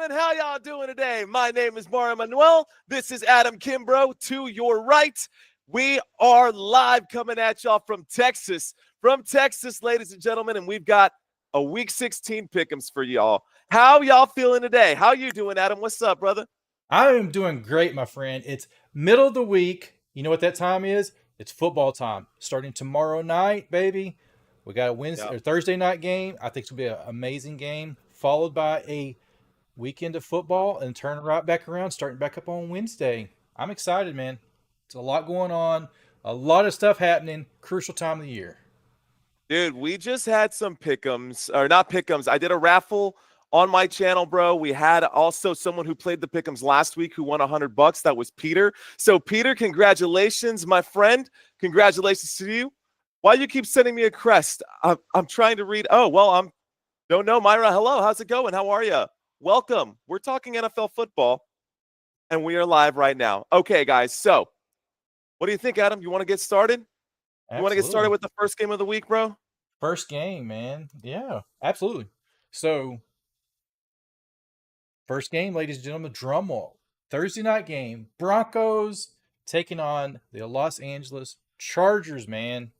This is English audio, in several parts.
gentlemen, how y'all doing today? My name is Mario Manuel. This is Adam Kimbro to your right. We are live coming at y'all from Texas. Ladies and gentlemen, and we've got a Week 16 pick'ems for y'all. How y'all feeling today? How you doing, Adam? What's up, brother? I am doing great, my friend. It's middle of the week. You know what that time is? It's football time. Starting tomorrow night, baby. We got a Wednesday or Thursday night game. I think it's gonna be an amazing game, followed by a weekend of football, and turn right back around, starting back up on Wednesday. I'm excited, man. It's a lot going on, a lot of stuff happening. Crucial time of the year. Dude, we just had some pick'ems, or not pick'ems. I did a raffle on my channel, bro. We had also someone who played the pick'ems last week who won $100. That was Peter. So, Peter, congratulations, my friend. Congratulations to you. Why you keep sending me a crest? I'm trying to read. Oh, well, don't know, Myra. Hello, how's it going? How are you? Welcome. We're talking NFL football, and we are live right now. Okay, guys. So, what do you think, Adam? You want to get started? You want to get started Absolutely. with the first game of the week, bro? First game, man. Yeah, absolutely. So, first game, ladies and gentlemen, drum roll. Thursday night game. Broncos taking on the Los Angeles Chargers, man.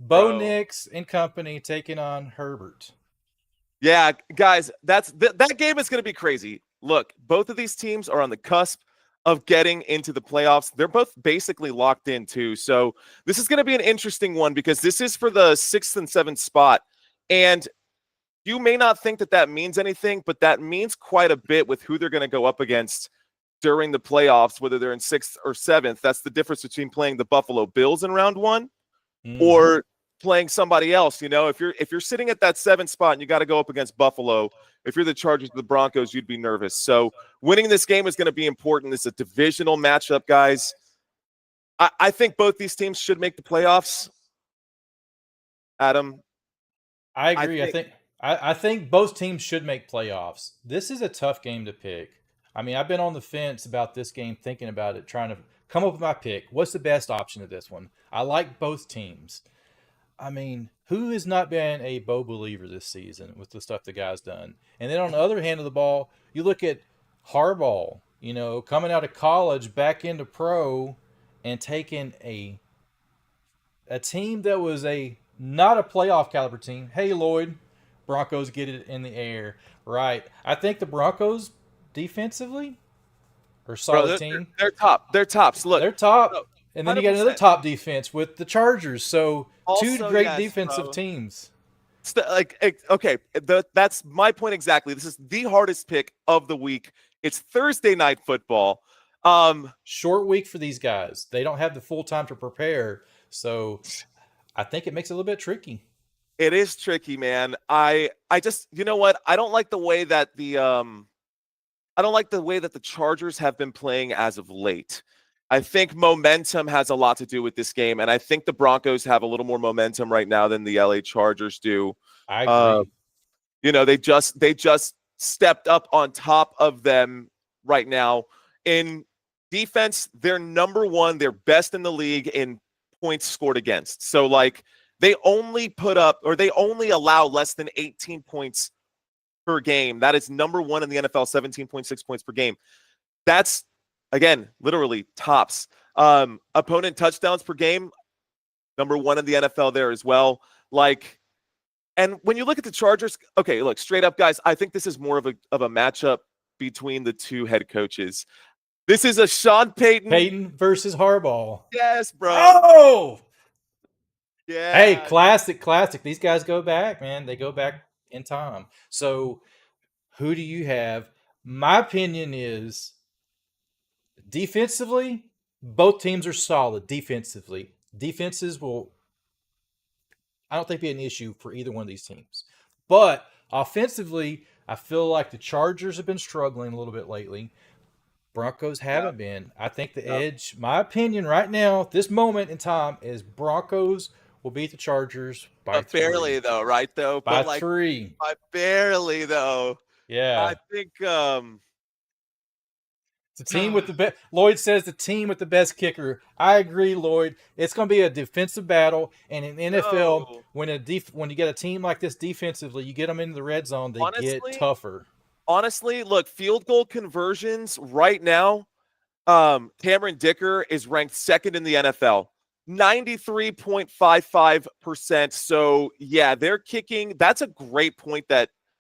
Bo Bro. Nix and company taking on Herbert. Yeah, guys, that game is going to be crazy. Look, both of these teams are on the cusp of getting into the playoffs. They're both basically locked in too. So this is going to be an interesting one because this is for the 6th and 7th spot. And you may not think that means anything, but that means quite a bit with who they're going to go up against during the playoffs, whether they're in 6th or 7th. That's the difference between playing the Buffalo Bills in round one or playing somebody else. You know, if you're sitting at that 7th spot and you got to go up against Buffalo, if you're the Chargers or the Broncos, you'd be nervous. So winning this game is going to be important. It's a divisional matchup, guys. I think both these teams should make the playoffs. Adam, I agree. I think both teams should make playoffs. This is a tough game to pick. I mean, I've been on the fence about this game, thinking about it, trying to come up with my pick. What's the best option of this one? I like both teams. I mean, who has not been a Bo believer this season with the stuff the guy's done? And then on the other hand of the ball, you look at Harbaugh, coming out of college back into pro and taking a team that was not a playoff caliber team. Hey, Lloyd, Broncos get it in the air. Right. I think the Broncos defensively are a solid team. They're top. They're tops. Look, they're top. And then you got another 100%. top defense with the Chargers. So Also, two great yes, defensive bro. teams. Okay, that's my point exactly. This is the hardest pick of the week. It's Thursday night football. Short week for these guys. They don't have the full time to prepare. So I think it makes it a little bit tricky. It is tricky, man. I just, you know what? I don't like the way that the Chargers have been playing as of late. I think momentum has a lot to do with this game, and I think the Broncos have a little more momentum right now than the LA Chargers do. I agree. They just stepped up on top of them right now. In defense, they're number one. They're best in the league in points scored against. So, like, they only allow less than 18 points per game. That is number one in the NFL, 17.6 points per game. That's, again, literally tops. Opponent touchdowns per game, number one in the NFL there as well. And when you look at the Chargers, okay, look, straight up, guys, I think this is more of a matchup between the two head coaches. This is a Sean Peyton versus Harbaugh. Yes, bro. Oh! Yeah. Hey, classic. These guys go back, man. They go back in time. So who do you have? My opinion is defensively, both teams are solid defensively. Defenses will, I don't think, be an issue for either one of these teams. But offensively, I feel like the Chargers have been struggling a little bit lately. Broncos haven't been. I think the edge, my opinion right now, this moment in time, is Broncos will beat the Chargers by three. Barely, though, right, though? By three. By barely, though. Yeah. I think the team with the best. Lloyd says the team with the best kicker. I agree, Lloyd. It's going to be a defensive battle, and in NFL, when you get a team like this defensively, you get them into the red zone, they get tougher. honestly, look, field goal conversions right now, Cameron Dicker is ranked second in the NFL. 93.55%. So, yeah, they're kicking. That's a great point.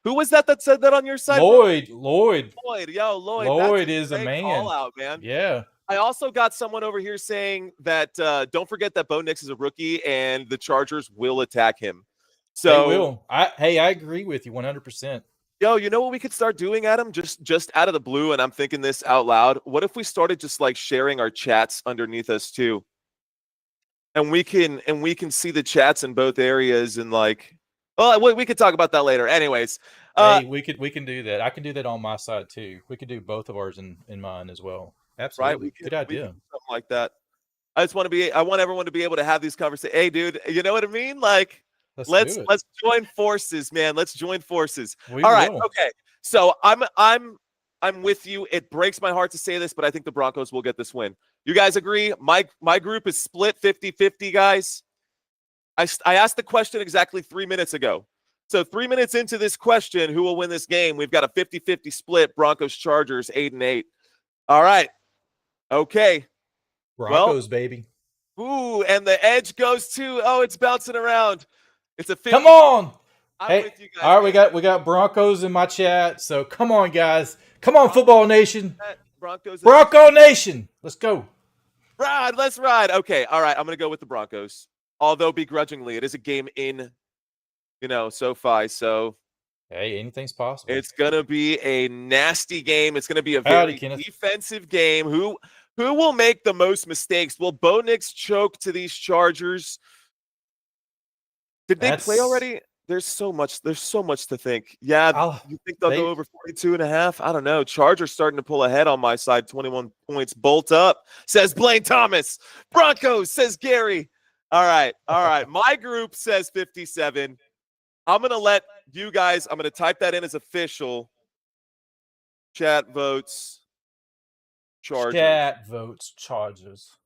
Who was that said that on your side, bro? Lloyd. Lloyd, that's a Lloyd is a great man. call out, man. Yeah. I also got someone over here saying that don't forget that Bo Nix is a rookie and the Chargers will attack him. So they will. I agree with you 100%. Yo, you know what we could start doing, Adam? Just out of the blue, and I'm thinking this out loud. What if we started just like sharing our chats underneath us too? And we can see the chats in both areas and like, well, we could talk about that later. Anyways, hey, we can do that. I can do that on my side too. We could do both of ours in mine as well. Absolutely. right? Good idea. Something like that. I want everyone to be able to have these conversations. Hey, dude, you know what I mean? Like, let's join forces, man. Let's join forces. All right, okay. So I'm with you. It breaks my heart to say this, but I think the Broncos will get this win. You guys agree? My group is split 50-50, guys. I asked the question exactly 3 minutes ago. So 3 minutes into this question, who will win this game? We've got a 50-50 split. Broncos, Chargers, 8-8. All right. Okay. Broncos, baby. Ooh, and the edge goes to, it's bouncing around. It's a 50. Come on. I'm with you guys. All right, we got Broncos in my chat. So come on, guys. Come on, Football Nation. Bronco Nation. Let's go. Let's ride. Okay. All right. I'm going to go with the Broncos. Although begrudgingly, it is a game in, SoFi. So hey, anything's possible. It's going to be a nasty game. It's going to be a very defensive game. Who will make the most mistakes? Will Bo Nix choke to these Chargers? Did they play already? There's so much to think. Yeah, you think they'll go over 42.5? I don't know. Chargers starting to pull ahead on my side, 21 points. Bolt up, says Blaine Thomas. Broncos, says Gary. All right. My group says 57. I'm going to let you guys, I'm going to type that in as official. Chat votes Chargers. Chat votes Chargers.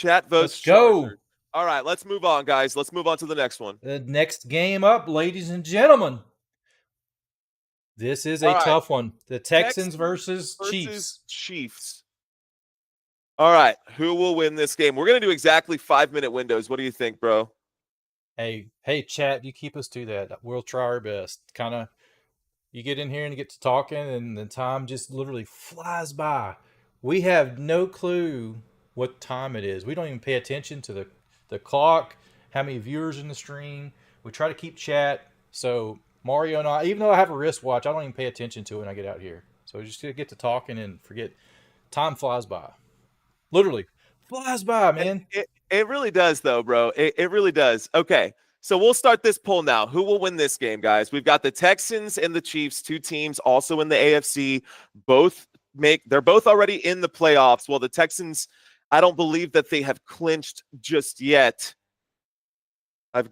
Let's go. All right, let's move on, guys. Let's move on to the next one. The next game up, ladies and gentlemen. This is a tough one. The Texans versus Chiefs. All right, who will win this game? We're going to do exactly 5-minute windows. What do you think, bro? Hey, chat, you keep us to that. We'll try our best. Kind of, you get in here and you get to talking, and the time just literally flies by. We have no clue what time it is. We don't even pay attention to the clock, how many viewers in the stream. We try to keep chat. So Mario and I, even though I have a wristwatch, I don't even pay attention to it when I get out here. So we just get to talking and forget. Time flies by. Literally flies by, man. It really does, though, bro. It really does. Okay, so we'll start this poll now. Who will win this game, guys? We've got the Texans and the Chiefs, two teams also in the AFC. They're both already in the playoffs. Well, the Texans, I don't believe that they have clinched just yet. Let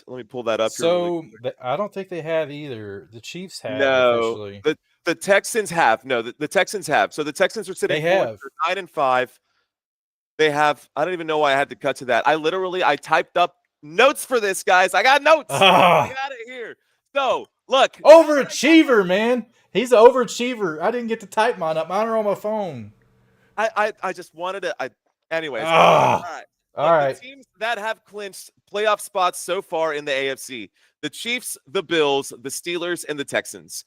me pull that up here. So I don't think they have either. The Chiefs have officially. The Texans have. No, the Texans have. So the Texans are sitting 9-5. They have. I don't even know why I had to cut to that. I typed up notes for this, guys. I got notes. I got it here. So look. Overachiever, man. He's an overachiever. I didn't get to type mine up. Mine are on my phone. I just wanted to. Anyways. All right. The teams that have clinched playoff spots so far in the AFC: the Chiefs, the Bills, the Steelers, and the Texans.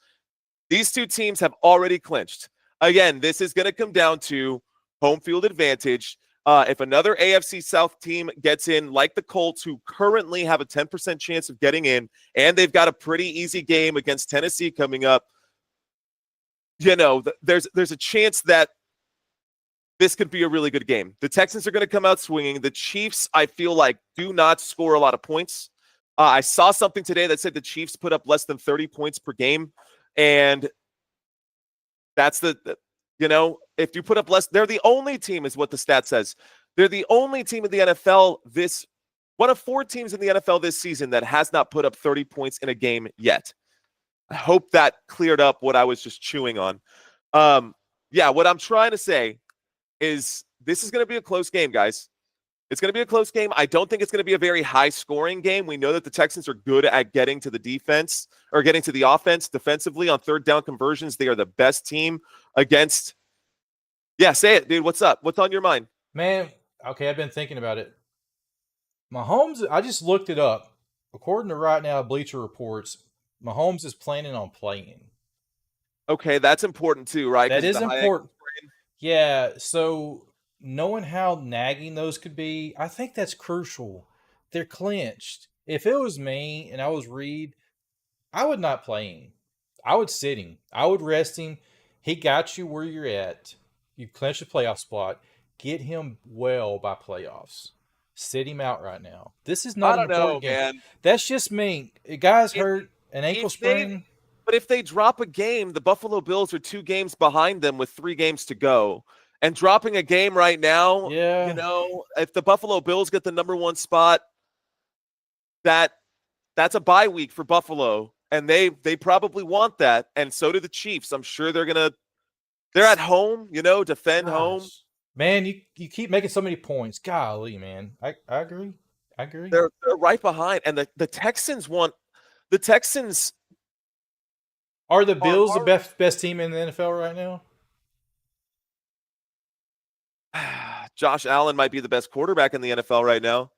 These two teams have already clinched. Again, this is going to come down to home field advantage. If another AFC South team gets in, like the Colts, who currently have a 10% chance of getting in, and they've got a pretty easy game against Tennessee coming up, there's a chance that this could be a really good game. The Texans are going to come out swinging. The Chiefs, I feel like, do not score a lot of points. I saw something today that said the Chiefs put up less than 30 points per game, and that's if you put up less, they're the only team, is what the stat says. They're the only team in the NFL one of 4 teams in the NFL this season that has not put up 30 points in a game yet. I hope that cleared up what I was just chewing on. What I'm trying to say is this is going to be a close game, guys. It's going to be a close game. I don't think it's going to be a very high-scoring game. We know that the Texans are good at getting to the defense or getting to the offense defensively on third down conversions. They are the best team against. Yeah, say it, dude. What's up? What's on your mind? Man, okay, I've been thinking about it. Mahomes, I just looked it up. According to right now Bleacher Reports, Mahomes is planning on playing. Okay, that's important too, right? That is important. Yeah, so knowing how nagging those could be, I think that's crucial. They're clinched. If it was me and I was Reed, I would not play him. I would sit him. I would rest him. He got you where you're at. You clinched a playoff spot. Get him well by playoffs. Sit him out right now. This is not an important game. Man. That's just me. A guy's hurt, an ankle sprain. But if they drop a game, the Buffalo Bills are 2 games behind them with 3 games to go. And dropping a game right now, you know, if the Buffalo Bills get the number 1 spot, that's a bye week for Buffalo. And they probably want that. And so do the Chiefs. I'm sure they're at home, you know, defend home. Man, you keep making so many points. Golly, man. I agree. They're right behind. And the Texans are the Bills the best team in the NFL right now? Josh Allen might be the best quarterback in the NFL right now.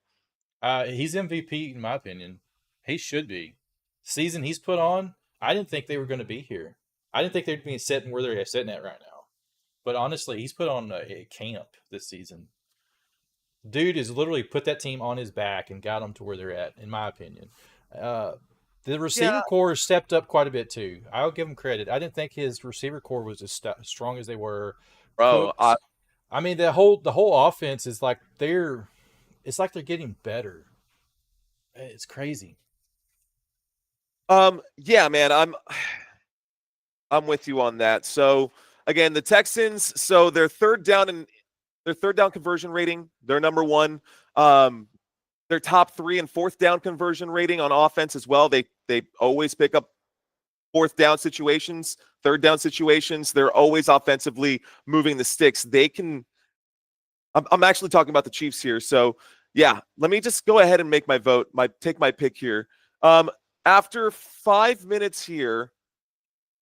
He's MVP in my opinion. He should be. Season he's put on, I didn't think they were going to be here. I didn't think they'd be sitting where they're sitting at right now. But honestly, he's put on a camp this season. Dude has literally put that team on his back and got them to where they're at, in my opinion. The receiver core has stepped up quite a bit too. I'll give him credit. I didn't think his receiver core was as strong as they were. Bro, I mean the whole offense is like it's like they're getting better. It's crazy. Yeah, man, I'm with you on that. So again, the Texans, so their third down conversion rating, they're number 1. Their top 3 and fourth down conversion rating on offense as well. They always pick up fourth down situations, third down situations. They're always offensively moving the sticks. I'm actually talking about the Chiefs here. So yeah, let me just go ahead and make my vote, take my pick here. After 5 minutes here,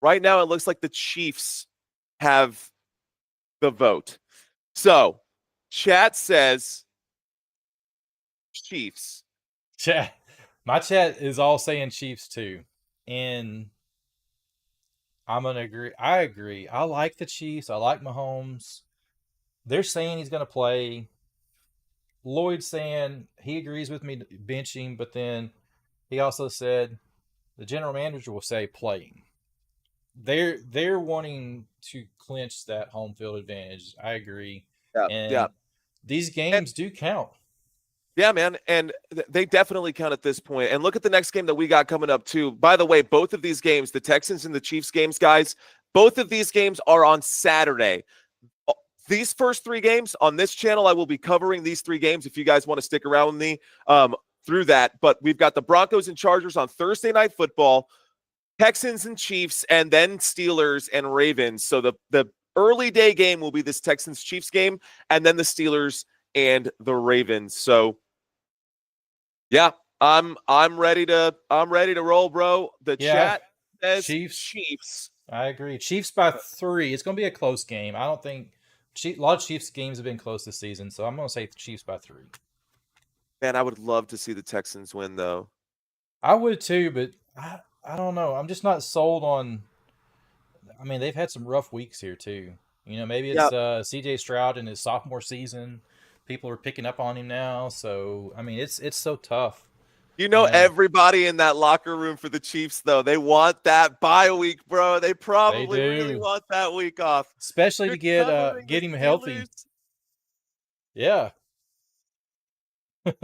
right now it looks like the Chiefs have the vote. So chat says Chiefs. My chat is all saying Chiefs too. And I'm going to agree. I agree. I like the Chiefs. I like Mahomes. They're saying he's going to play. Lloyd's saying he agrees with me benching, but then he also said the general manager will say playing. They're wanting to clinch that home field advantage. I agree. Yeah. These games do count. Yeah, man, and they definitely count at this point. And look at the next game that we got coming up too. By the way, both of these games, the Texans and the Chiefs games, guys, both of these games are on Saturday. These first 3 games on this channel, I will be covering these 3 games if you guys want to stick around with me through that. But we've got the Broncos and Chargers on Thursday Night Football, Texans and Chiefs, and then Steelers and Ravens. So the early day game will be this Texans-Chiefs game, and then the Steelers and the Ravens. So yeah, I'm ready to roll, bro. The chat says Chiefs. I agree. Chiefs by 3. It's going to be a close game. I don't think a lot of Chiefs games have been close this season, so I'm going to say Chiefs by 3. Man, I would love to see the Texans win, though. I would too, but I don't know. I'm just not sold on. I mean, they've had some rough weeks here too. You know, maybe it's C.J. Stroud in his sophomore season. People are picking up on him now, so I mean, it's so tough. You know, everybody in that locker room for the Chiefs, though, they want that bye week, bro. They probably really want that week off, especially to get him healthy. Yeah.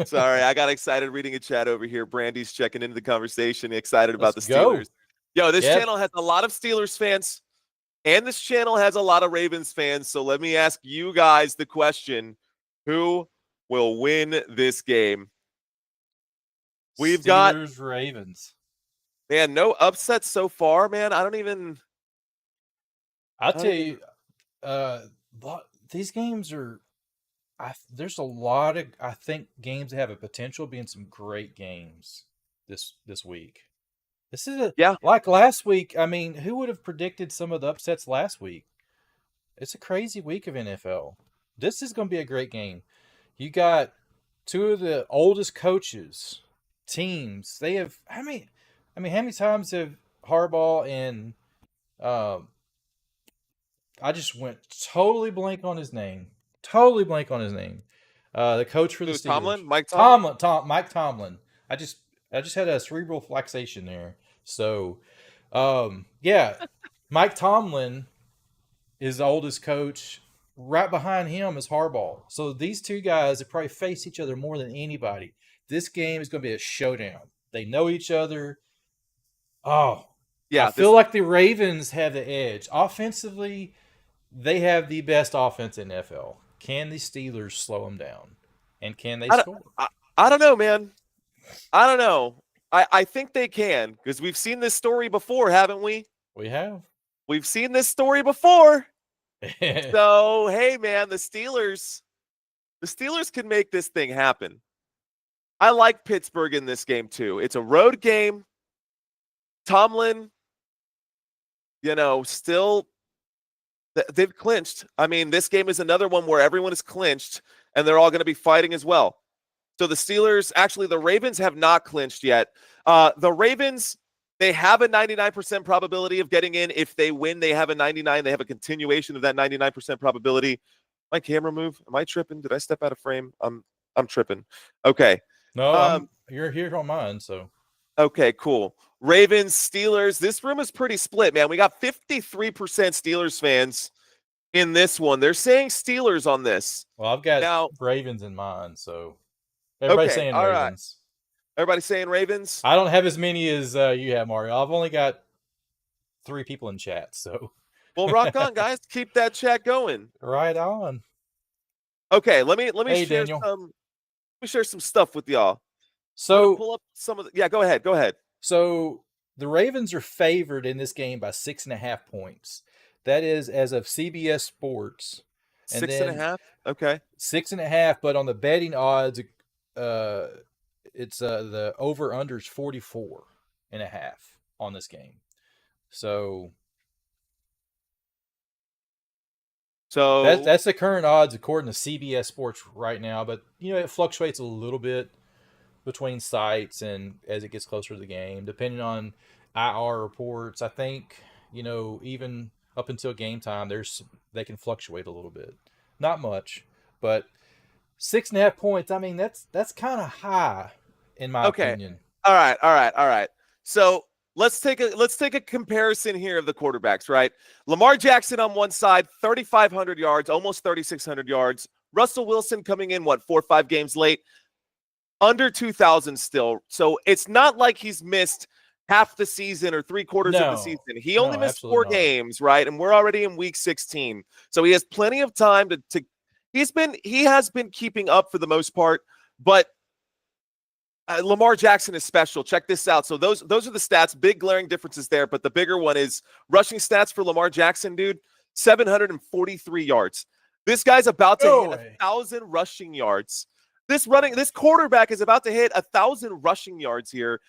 Sorry, I got excited reading a chat over here. Brandy's checking into the conversation, excited about the Steelers. Yo, this channel has a lot of Steelers fans, and this channel has a lot of Ravens fans. So let me ask you guys the question: who will win this game? We've got Ravens. Man, no upsets so far, man. I'll tell you, these games are. there's a lot of, I think, games that have a potential being some great games this week. This is Yeah. like last week. I mean, who would have predicted some of the upsets last week? It's a crazy week of NFL. This is going to be a great game. You got two of the oldest coaches teams. They have how many times have Harbaugh and um I just went totally blank on his name. Totally blank on his name. The coach for the Who's Steelers. Tomlin? Mike Tomlin? Mike Tomlin. I just had a cerebral flexation there. So yeah, Mike Tomlin is the oldest coach. Right behind him is Harbaugh. So these two guys have probably faced each other more than anybody. This game is going to be a showdown. They know each other. Oh, Yeah. I feel like the Ravens have the edge. Offensively, they have the best offense in NFL. Can the Steelers slow them down? And can they score? I don't know, man. I don't know. I think they can, because we've seen this story before, haven't we? We have. We've seen this story before. So, hey, man, the Steelers can make this thing happen. I like Pittsburgh in this game, too. It's a road game. Tomlin, still, they've clinched. I mean, this game is another one where everyone is clinched, and they're all going to be fighting as well. So the Steelers, actually, the Ravens have not clinched yet. The Ravens, they have a 99% probability of getting in. If they win, they have a 99. They have a continuation of that 99% probability. My camera move? Am I tripping? Did I step out of frame? I'm tripping. Okay. No, you're here on mine, so. Okay, cool. Ravens, Steelers. This room is pretty split, man. We got 53% Steelers fans in this one. They're saying Steelers on this. Well, I've got Ravens in mind, so everybody's saying Ravens. Right. Everybody's saying Ravens? I don't have as many as you have, Mario. I've only got 3 people in chat, so. Well, rock on, guys. Keep that chat going. Right on. Okay, let me share Daniel. some. Let me share some stuff with y'all. So pull up some of the. Yeah, go ahead. Go ahead. So the Ravens are favored in this game by 6.5 points. That is as of CBS Sports. And 6.5. Okay. 6.5, but on the betting odds, it's the over under is 44.5 on this game. So that's the current odds according to CBS Sports right now. But it fluctuates a little bit between sites and as it gets closer to the game, depending on IR reports. I think even up until game time, they can fluctuate a little bit, not much, but 6.5 points. I mean, that's kind of high in my opinion. All right. So let's take a comparison here of the quarterbacks. Right, Lamar Jackson on one side, 3,500 yards, almost 3,600 yards. Russell Wilson coming in 4 or 5 games late. Under 2,000 still. So it's not like he's missed half the season or 3/4 of the season. He only missed 4 games, right? And we're already in week 16. So he has plenty of time to he has been keeping up for the most part, but Lamar Jackson is special. Check this out. So those are the stats, big glaring differences there, but the bigger one is rushing stats for Lamar Jackson, dude. 743 yards. This guy's about to hit 1,000 rushing yards. This quarterback is about to hit 1,000 rushing yards here.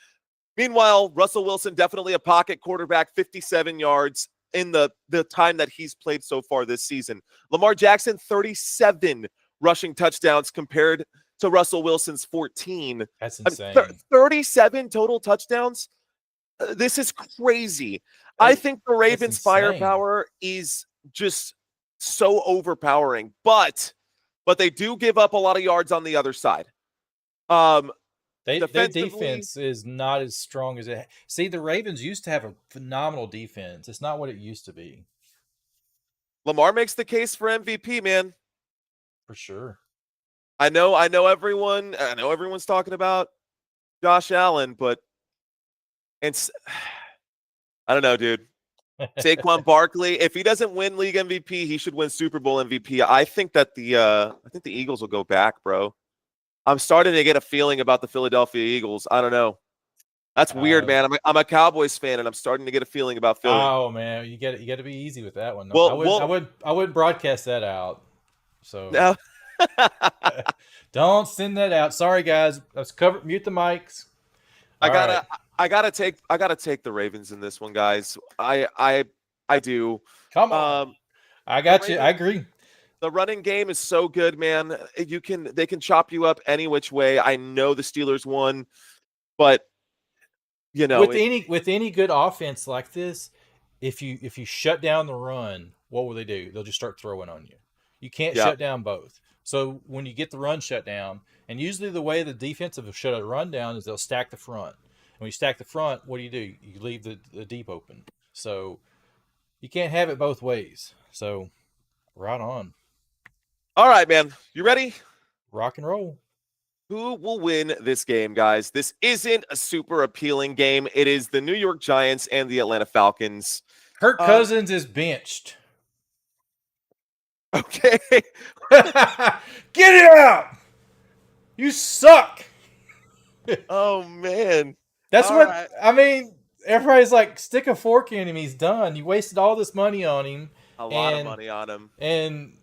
Meanwhile, Russell Wilson, definitely a pocket quarterback, 57 yards in the time that he's played so far this season. Lamar Jackson, 37 rushing touchdowns compared to Russell Wilson's 14. That's insane. 37 total touchdowns. This is crazy. I think the Ravens' firepower is just so overpowering, but they do give up a lot of yards on the other side. Their defense is not as strong as it. See, the Ravens used to have a phenomenal defense. It's not what it used to be. Lamar makes the case for MVP, man. For sure. I know everyone's talking about Josh Allen, but I don't know, dude. Saquon Barkley, if he doesn't win league MVP, he should win Super Bowl MVP. I think that the Eagles will go back, bro. I'm starting to get a feeling about the Philadelphia Eagles. I don't know. That's weird, man. I'm a Cowboys fan, and I'm starting to get a feeling about Philly. Oh man, you got to be easy with that one. Well, I wouldn't broadcast that out. So no. Don't send that out. Sorry, guys. Let's cover. Mute the mics. I gotta take the Ravens in this one, guys. I do. Come on. I The got you. Ravens, I agree. the running game is so good, man. They can chop you up any which way. I know the Steelers won, but With any good offense like this, if you shut down the run, what will they do? They'll just start throwing on you. You can't yeah. shut down both. So when you get the run shut down, and usually the way the defensive will shut a run down is they'll stack the front. And when you stack the front, what do? You leave the deep open. So you can't have it both ways. So right on. All right, man. You ready? Rock and roll. Who will win this game, guys? This isn't a super appealing game. It is the New York Giants and the Atlanta Falcons. Kirk Cousins is benched. Okay. Get it out! You suck! Oh, man. That's all what right. I mean. Everybody's like, stick a fork in him. He's done. You wasted all this money on him. A lot of money on him. And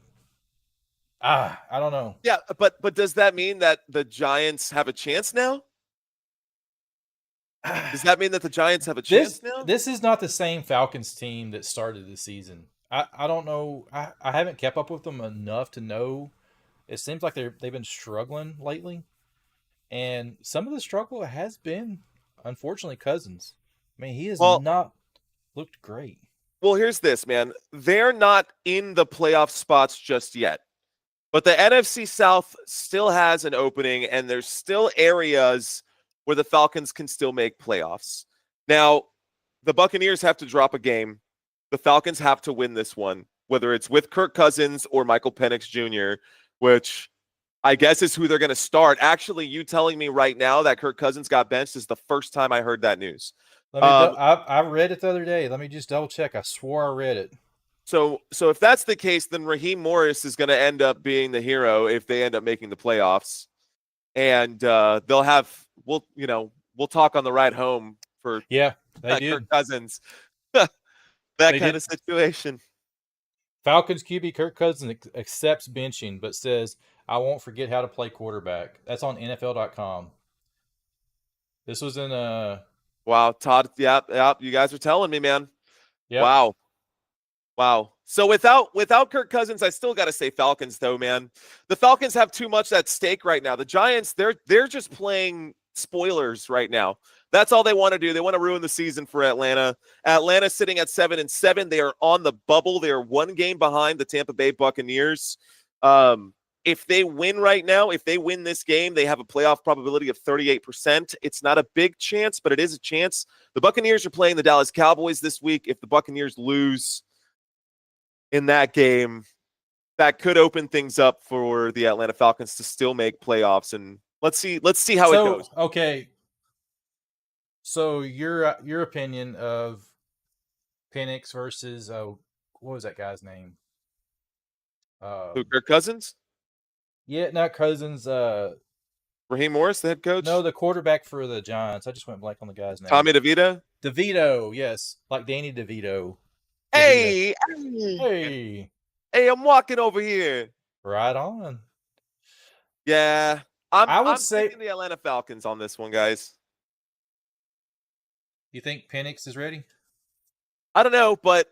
I don't know. Yeah, but does that mean that the Giants have a chance now? Does that mean that the Giants have a chance now? This is not the same Falcons team that started the season. I don't know. I haven't kept up with them enough to know. It seems like they've been struggling lately. And some of the struggle has been, unfortunately, Cousins. I mean, he has not looked great. Well, here's this, man. They're not in the playoff spots just yet. But the NFC South still has an opening, and there's still areas where the Falcons can still make playoffs. Now, the Buccaneers have to drop a game. The Falcons have to win this one, whether it's with Kirk Cousins or Michael Penix Jr., which I guess is who they're going to start. Actually, you telling me right now that Kirk Cousins got benched is the first time I heard that news. I read it the other day. Let me just double check. I swore I read it. So if that's the case, then Raheem Morris is going to end up being the hero if they end up making the playoffs, and we'll talk on the ride home for Kirk Cousins, that kind of situation. Falcons QB Kirk Cousins accepts benching, but says, "I won't forget how to play quarterback." That's on NFL.com. This was in Wow, Todd. Yep. You guys are telling me, man. Yep. Wow. So without Kirk Cousins, I still got to say Falcons, though, man. The Falcons have too much at stake right now. The Giants, they're just playing spoilers right now. That's all they want to do. They want to ruin the season for Atlanta. Atlanta sitting at 7-7. They are on the bubble. They are one game behind the Tampa Bay Buccaneers. If they win right now, if they win this game, they have a playoff probability of 38%. It's not a big chance, but it is a chance. The Buccaneers are playing the Dallas Cowboys this week. If the Buccaneers lose in that game, that could open things up for the Atlanta Falcons to still make playoffs. And let's see how it goes. Okay. So your opinion of Penix versus what was that guy's name? Kirk Cousins? Yeah, not Cousins. Raheem Morris, the head coach? No, the quarterback for the Giants. I just went blank on the guy's name. Tommy DeVito? DeVito, yes. Like Danny DeVito. Hey, I'm walking over here. Right on. Yeah. I'm taking the Atlanta Falcons on this one, guys. You think Penix is ready? I don't know, but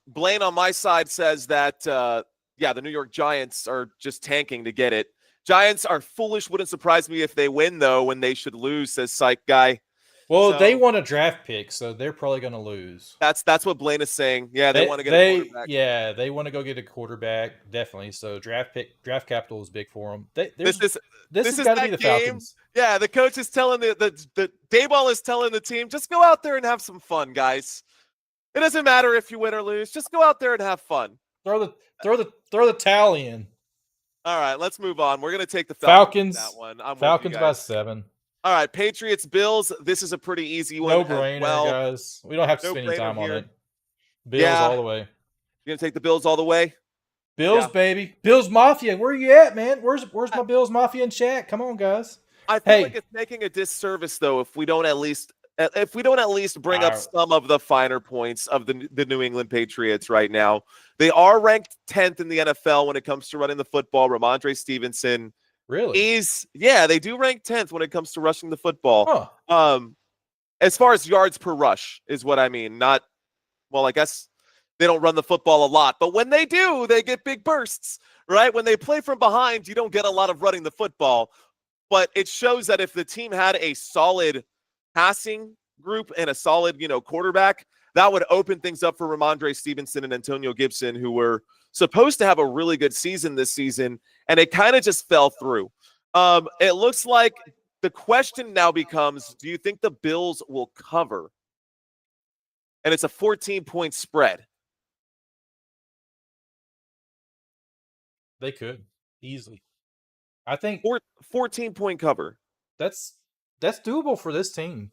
Blaine on my side says that the New York Giants are just tanking to get it. Giants are foolish. Wouldn't surprise me if they win, though, when they should lose, says Psych Guy. Well, they want a draft pick, so they're probably going to lose. That's what Blaine is saying. Yeah, they want to get a quarterback. Yeah, they want to go get a quarterback, definitely. So draft capital is big for them. This is got to be the Falcons. Yeah, the coach is telling the Dayball is telling the team, just go out there and have some fun, guys. It doesn't matter if you win or lose. Just go out there and have fun. Throw the towel in. All right, let's move on. We're going to take the Falcons. That one. Falcons by 7. All right, Patriots, Bills. This is a pretty easy one. No brainer, guys. We don't have to spend any time on it. Bills all the way. You're going to take the Bills all the way? Bills, baby. Bills Mafia. Where are you at, man? Where's my Bills Mafia in chat? Come on, guys. I feel like it's making a disservice, though, if we don't at least if we don't at least bring up some of the finer points of the New England Patriots right now, they are ranked 10th in the NFL when it comes to running the football. Ramondre Stevenson they do rank 10th when it comes to rushing the football. Huh. As far as yards per rush is what I mean. I guess they don't run the football a lot, but when they do, they get big bursts, right? When they play from behind, you don't get a lot of running the football, but it shows that if the team had a solid passing group and a solid, quarterback, that would open things up for Ramondre Stevenson and Antonio Gibson, who were supposed to have a really good season this season, and it kind of just fell through. It looks like the question now becomes, do you think the Bills will cover? And it's a 14-point spread. They could easily. I think 14-point cover. That's doable for this team.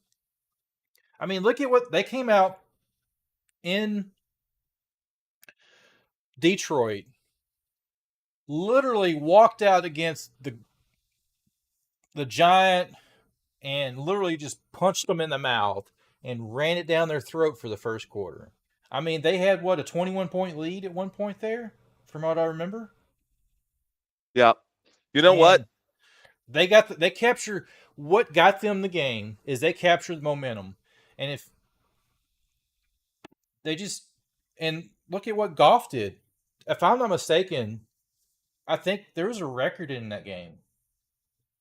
I mean, look at what they came out in Detroit. Literally walked out against the Giant and literally just punched them in the mouth and ran it down their throat for the first quarter. I mean, they had a 21-point lead at one point there, from what I remember. Yeah. You know what? They capture what got them the game is they captured the momentum. And if they just and look at what Goff did. If I'm not mistaken, I think there was a record in that game.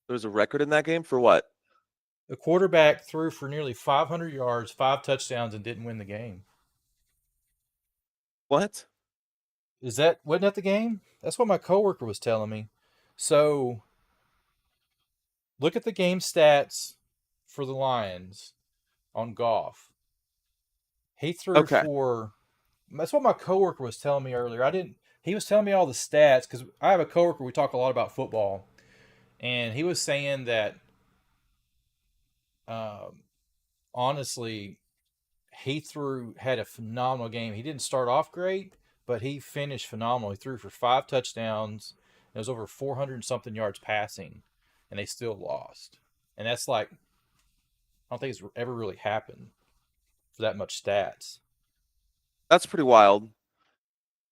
There was a record in that game for what? The quarterback threw for nearly 500 yards, 5 touchdowns, and didn't win the game. What? Wasn't that the game? That's what my coworker was telling me. So, look at the game stats for the Lions on Goff. He threw for. That's what my coworker was telling me earlier. He was telling me all the stats because I have a coworker. We talk a lot about football, and he was saying that. Honestly, he had a phenomenal game. He didn't start off great, but he finished phenomenal. He threw for 5 touchdowns. It was over 400 something yards passing, and they still lost. And that's I don't think it's ever really happened for that much stats. That's pretty wild.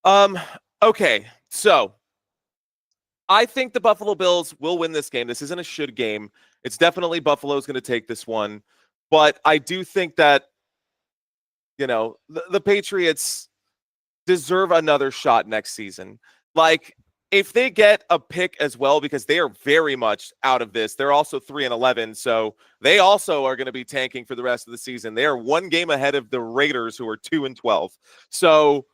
Okay, so I think the Buffalo Bills will win this game. This isn't a should game. It's definitely Buffalo's going to take this one. But I do think that, the Patriots deserve another shot next season. If they get a pick as well, because they are very much out of this, they're also 3-11, so they also are going to be tanking for the rest of the season. They are 1 game ahead of the Raiders, who are 2-12. So,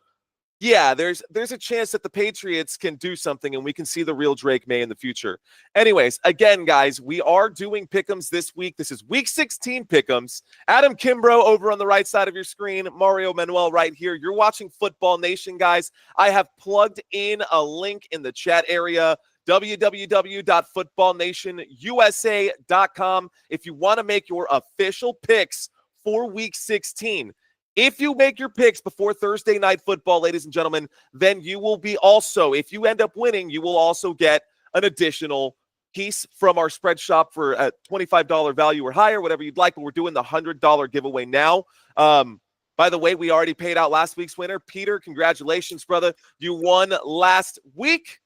yeah, there's a chance that the Patriots can do something and we can see the real Drake May in the future. Anyways, again, guys, we are doing pick'ems this week. This is week 16 pick'ems. Adam Kimbrough over on the right side of your screen. Mario Manuel right here. You're watching Football Nation, guys. I have plugged in a link in the chat area, www.footballnationusa.com, if you want to make your official picks for week 16. If you make your picks before Thursday Night Football, ladies and gentlemen, then you will be also, if you end up winning, you will also get an additional piece from our spread shop for a $25 value or higher, whatever you'd like. But we're doing the $100 giveaway now. By the way, we already paid out last week's winner. Peter, congratulations, brother. You won last week.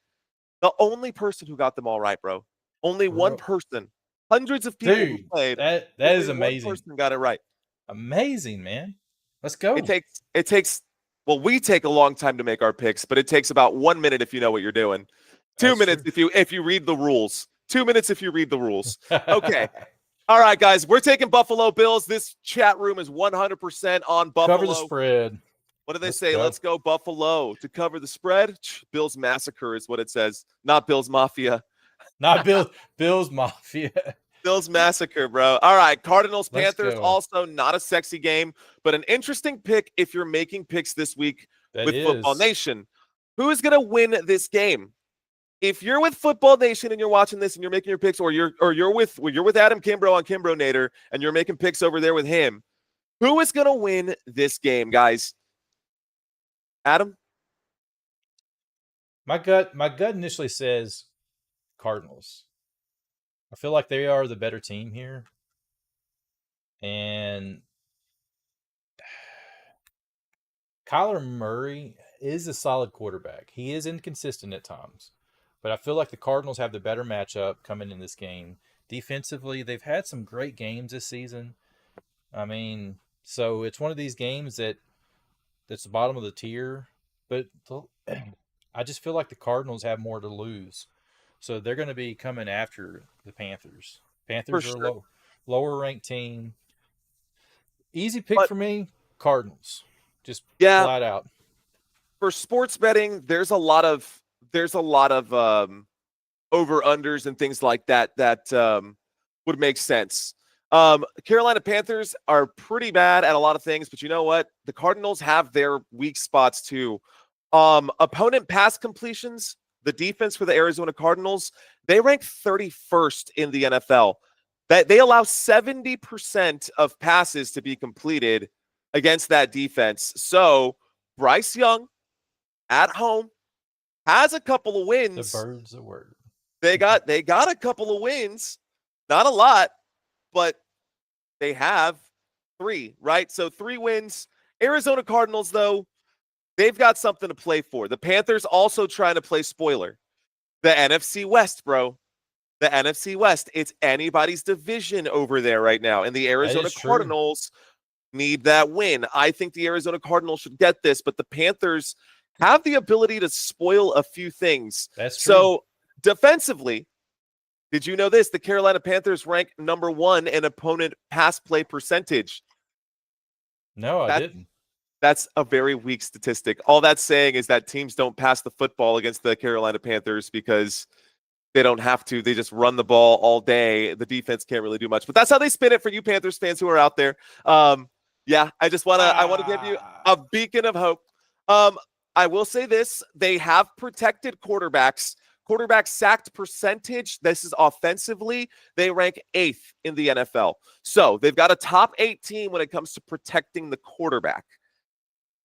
The only person who got them all right, bro. Only one person. Hundreds of people who played. That is amazing. One person got it right. Amazing, man. Let's go. It takes we take a long time to make our picks, but it takes about 1 minute if you know what you're doing. 2 minutes if you read the rules. 2 minutes if you read the rules. Okay. All right, guys, we're taking Buffalo Bills. This chat room is 100% on Buffalo. Cover the spread. What do they say? Let's go Buffalo to cover the spread. Bills Massacre is what it says, not Bills Mafia. Not Bills Mafia. Bills Massacre, bro. All right, Cardinals, Panthers, also not a sexy game, but an interesting pick if you're making picks this week with Football Nation. Who is going to win this game? If you're with Football Nation and you're watching this and you're making your picks, or you're with Adam Kimbrough on KimbroNator and you're making picks over there with him, who is going to win this game, guys? Adam? My gut initially says Cardinals. I feel like they are the better team here. And Kyler Murray is a solid quarterback. He is inconsistent at times, but I feel like the Cardinals have the better matchup coming in this game. Defensively, they've had some great games this season. I mean, so it's one of these games that's the bottom of the tier, but I just feel like the Cardinals have more to lose. So they're going to be coming after the Panthers. For Panthers are a sure. lower ranked team. Easy pick But for me, Cardinals. Just yeah, flat out. for sports betting, there's a lot of over unders and things like that would make sense. Carolina Panthers are pretty bad at a lot of things, but you know what? The Cardinals have their weak spots too. Opponent pass completions, the defense for the Arizona Cardinals, they rank 31st in the NFL. That they allow 70% of passes to be completed against that defense. So Bryce Young at home has a couple of The wins. bird's a word. They got a couple of wins, not a lot, but they have three, right? So 3 wins. Arizona Cardinals, though, they've got something to play for. The Panthers also trying to play spoiler. The NFC West, bro. The NFC West. It's anybody's division over there right now. And the That Arizona is true. Cardinals need that win. I think the Arizona Cardinals should get this, but the Panthers have the ability to spoil a few things. That's true. So defensively, did you know this? The Carolina Panthers rank number 1 in opponent pass play percentage. No, I That didn't. that's a very weak statistic. All that's saying is that teams don't pass the football against the Carolina Panthers because they don't have to. They just run the ball all day. The defense can't really do much. But that's how they spin it for you Panthers fans who are out there. Yeah, I want to give you Ah, a beacon of hope. Um, I will say this: they have protected quarterbacks. Quarterback sacked percentage. This is offensively. They rank 8th in the NFL. So they've got a top 8 team when it comes to protecting the quarterback.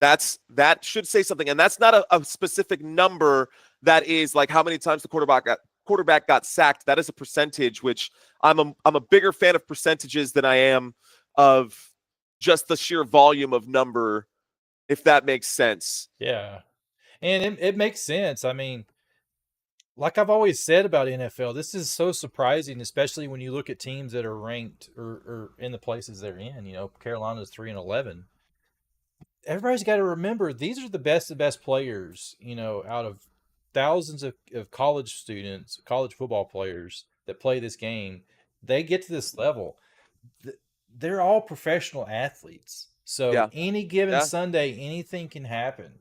That should say something, and that's not a specific number. That is like how many times the quarterback got sacked. That is a percentage, which I'm a bigger fan of percentages than I am of just the sheer volume of number, if that makes sense. yeah. And it makes sense. I mean, like I've always said about NFL, this is so surprising, especially when you look at teams that are ranked or in the places they're in. You know, Carolina's 3-11. Everybody's got to remember these are the best of best players, you know, out of thousands of college students, college football players that play this game. They get to this level. They're all professional athletes. So Yeah, any given yeah. Sunday, anything can happen.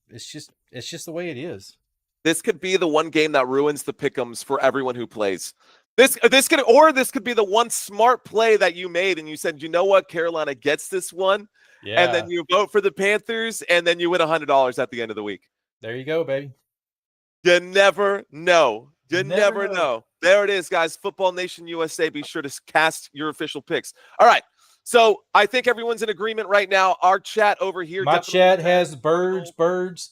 It's just the way it is. This could be the one game that ruins the pick'ems for everyone who plays. This could be the one smart play that you made, and you said, you know what, Carolina gets this one, and then Yeah. you vote for the Panthers, and then you win $100 at the end of the week. There you go, baby. You never know. You You never never know. know. There it is, guys. Football Nation USA. Be sure to cast your official picks. All right. So I think everyone's in agreement right now. Our chat over here My definitely chat says has birds, Cardinals. birds.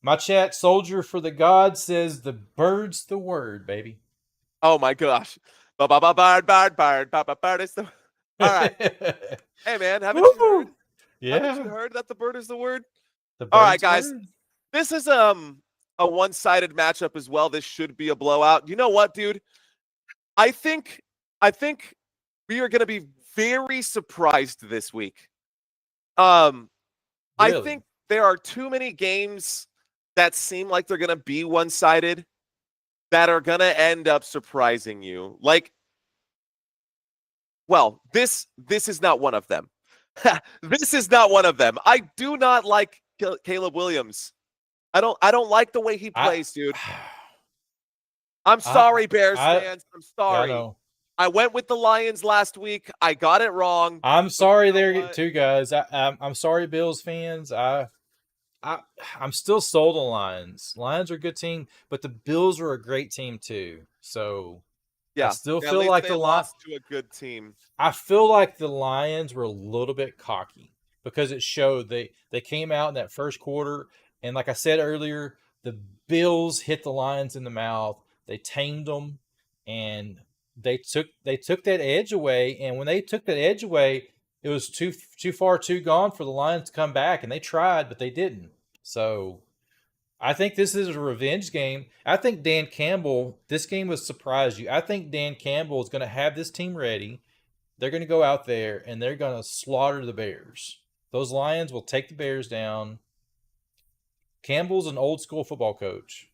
My chat soldier for the god says the bird's the word, baby. Oh my gosh. Bird is the. All right. Hey man, haven't you heard? Woo! Haven't you Yeah, heard that the bird is the word? the All right, bird's guys. word. This is a one-sided matchup as well. This should be a blowout. You know what, dude? I think I think we are going to be very surprised this week. Um, I Really? think there are too many games that seem like they're going to be one-sided that are going to end up surprising you. Like, well, this is not one of them. This is not one of them. I do not like Caleb Williams. I don't like the way he I, plays, dude. I'm I, sorry, Bears I, fans. I'm I sorry. know. I went with the Lions last week. I got it wrong. I'm But you sorry know there what? too, guys. I'm sorry, Bills fans. I, I'm still sold on Lions. Lions are a good team, but the Bills are a great team too. So I Yeah. still At feel least like they the Lions. lost to a good team. I feel like the Lions were a little bit cocky because it showed they came out in that first quarter, and like I said earlier, the Bills hit the Lions in the mouth. They tamed them, and they took that edge away, and when they took that edge away, it was too far too gone for the Lions to come back, and they tried, but they didn't. So I think this is a revenge game. I think Dan Campbell, this game will surprise you. I think Dan Campbell is going to have this team ready. They're going to go out there and they're going to slaughter the Bears. Those Lions will take the Bears down. Campbell's an old school football coach.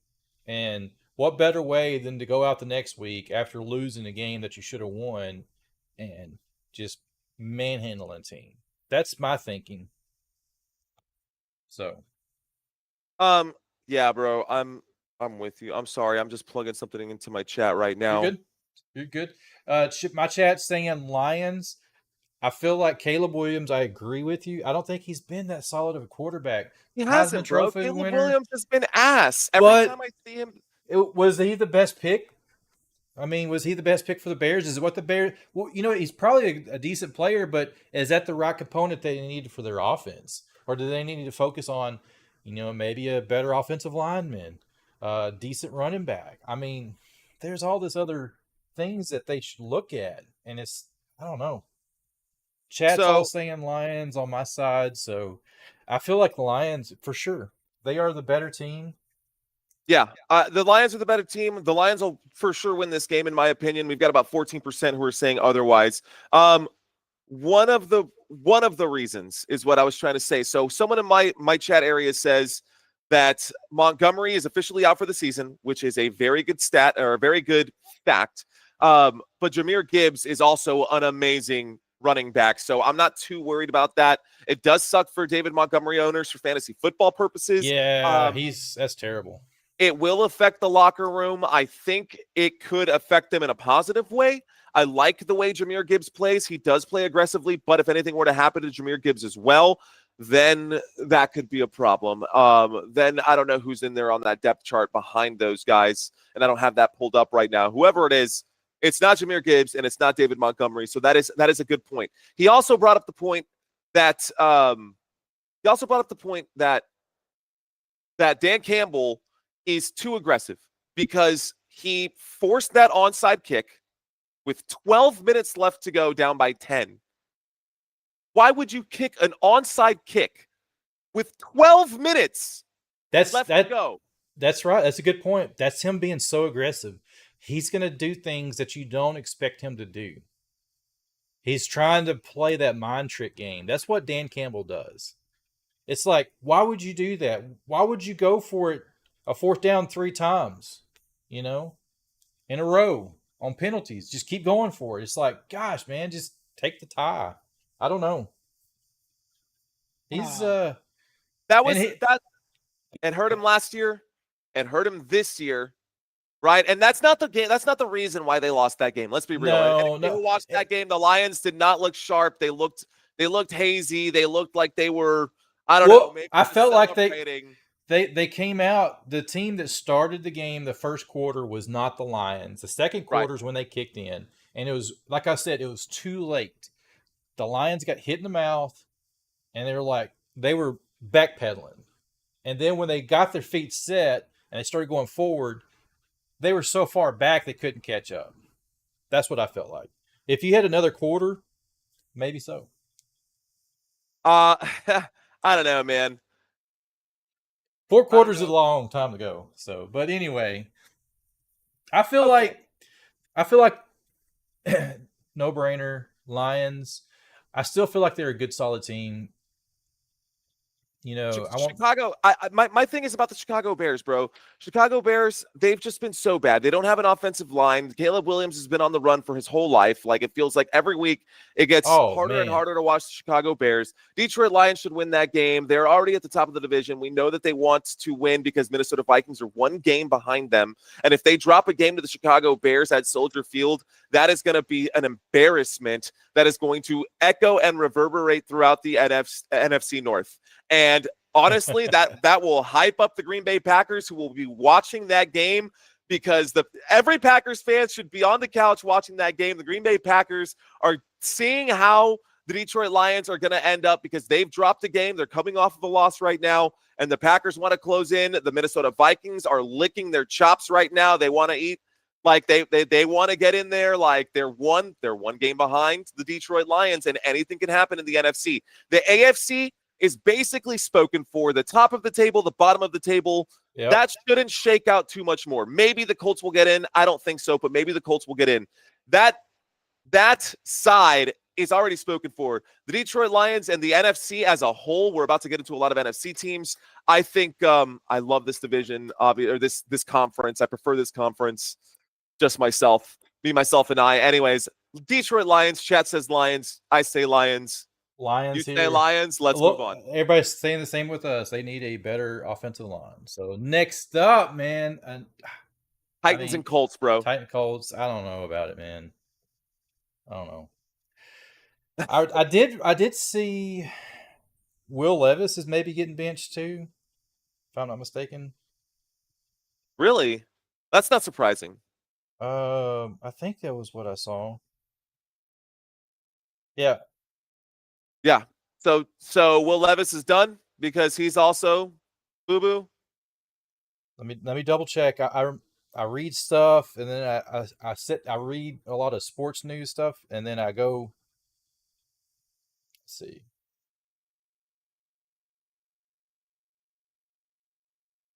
And what better way than to go out the next week after losing a game that you should have won and just manhandling a team? That's my thinking. So, yeah, bro, I'm with you. I'm sorry. I'm just plugging something into my chat right now. You're good. My chat's saying Lions. I feel like Caleb Williams, I agree with you. I don't think he's been that solid of a quarterback. He hasn't, bro. Trophy Caleb winner. Williams has been ass. Every time I see him. Was he the best pick? I mean, was he the best pick for the Bears? Is it what the Bears... Well, he's probably a decent player, but is that the right component they needed for their offense? Or do they need to focus on, maybe a better offensive lineman, decent running back? I mean, there's all this other things that they should look at, and I don't know. Chat's all saying Lions on my side, so I feel like the Lions, for sure, they are the better team. Yeah, the Lions are the better team. The Lions will for sure win this game, in my opinion. We've got about 14% who are saying otherwise. One of the reasons is what I was trying to say. So someone in my chat area says that Montgomery is officially out for the season, which is a very good stat or a very good fact. But Jahmyr Gibbs is also an amazing running back. So I'm not too worried about that. It does suck for David Montgomery owners for fantasy football purposes. Yeah, that's terrible. It will affect the locker room. I think it could affect them in a positive way. I like the way Jahmyr Gibbs plays. He does play aggressively, but if anything were to happen to Jahmyr Gibbs as well, then that could be a problem. Then I don't know who's in there on that depth chart behind those guys, and I don't have that pulled up right now. Whoever it is, it's not Jahmyr Gibbs and it's not David Montgomery. So that is a good point. He also brought up the point that that Dan Campbell is too aggressive because he forced that onside kick with 12 minutes left to go, down by 10. Why would you kick an onside kick with 12 minutes left to go? That's right. That's a good point. That's him being so aggressive. He's going to do things that you don't expect him to do. He's trying to play that mind trick game. That's what Dan Campbell does. It's like, why would you do that? Why would you go for it a fourth down 3 times, in a row on penalties? Just keep going for it. It's like, gosh, man, just take the tie. I don't know. He's that hurt him last year and hurt him this year, right? And that's not the game. That's not the reason why they lost that game. Let's be real. No. Who watched that game? The Lions did not look sharp. They looked hazy. They looked like they were. I don't know. Maybe I felt like they came out. The team that started the game the first quarter was not the Lions. The second quarter is when they kicked in, and it was, like I said, it was too late. The Lions got hit in the mouth, and they were backpedaling. And then when they got their feet set and they started going forward, they were so far back they couldn't catch up. That's what I felt like. If you had another quarter, maybe so. I don't know, man. 4 quarters is a long time to go. So, but anyway, I feel like no brainer. Lions. I still feel like they're a good, solid team. Chicago. My thing is about the Chicago Bears, bro. Chicago Bears, they've just been so bad. They don't have an offensive line. Caleb Williams has been on the run for his whole life. Like, it feels like every week it gets harder and harder to watch the Chicago Bears. Detroit Lions should win that game. They're already at the top of the division. We know that they want to win because Minnesota Vikings are 1 game behind them. And if they drop a game to the Chicago Bears at Soldier Field, that is going to be an embarrassment that is going to echo and reverberate throughout the NFC North. And honestly, that will hype up the Green Bay Packers, who will be watching that game, because every Packers fan should be on the couch watching that game. The Green Bay Packers are seeing how the Detroit Lions are going to end up because they've dropped a game. They're coming off of a loss right now, and the Packers want to close in. The Minnesota Vikings are licking their chops right now. They want to eat Like they want to get in there. Like they're one game behind the Detroit Lions, and anything can happen in the NFC. The AFC is basically spoken for. The top of the table, the bottom of the table. Yep. That shouldn't shake out too much more. Maybe the Colts will get in. I don't think so, but maybe the Colts will get in. That side is already spoken for. The Detroit Lions and the NFC as a whole, we're about to get into a lot of NFC teams. I think I love this division, or this conference. I prefer this conference. Just myself, me, myself, and I. Anyways, Detroit Lions. Chat says Lions. I say Lions. Lions. You here. say Lions. Let's move on. Everybody's saying the same with us. They need a better offensive line. So next up, man, Titans and Colts, bro. Titan Colts. I don't know about it, man. I don't know. I did see Will Levis is maybe getting benched too, if I'm not mistaken. Really? That's not surprising. I think that was what I saw. Yeah. Yeah. So Will Levis is done because he's also boo-boo. Let me double check. I read stuff, and then I read a lot of sports news stuff, and then I go. Let's see.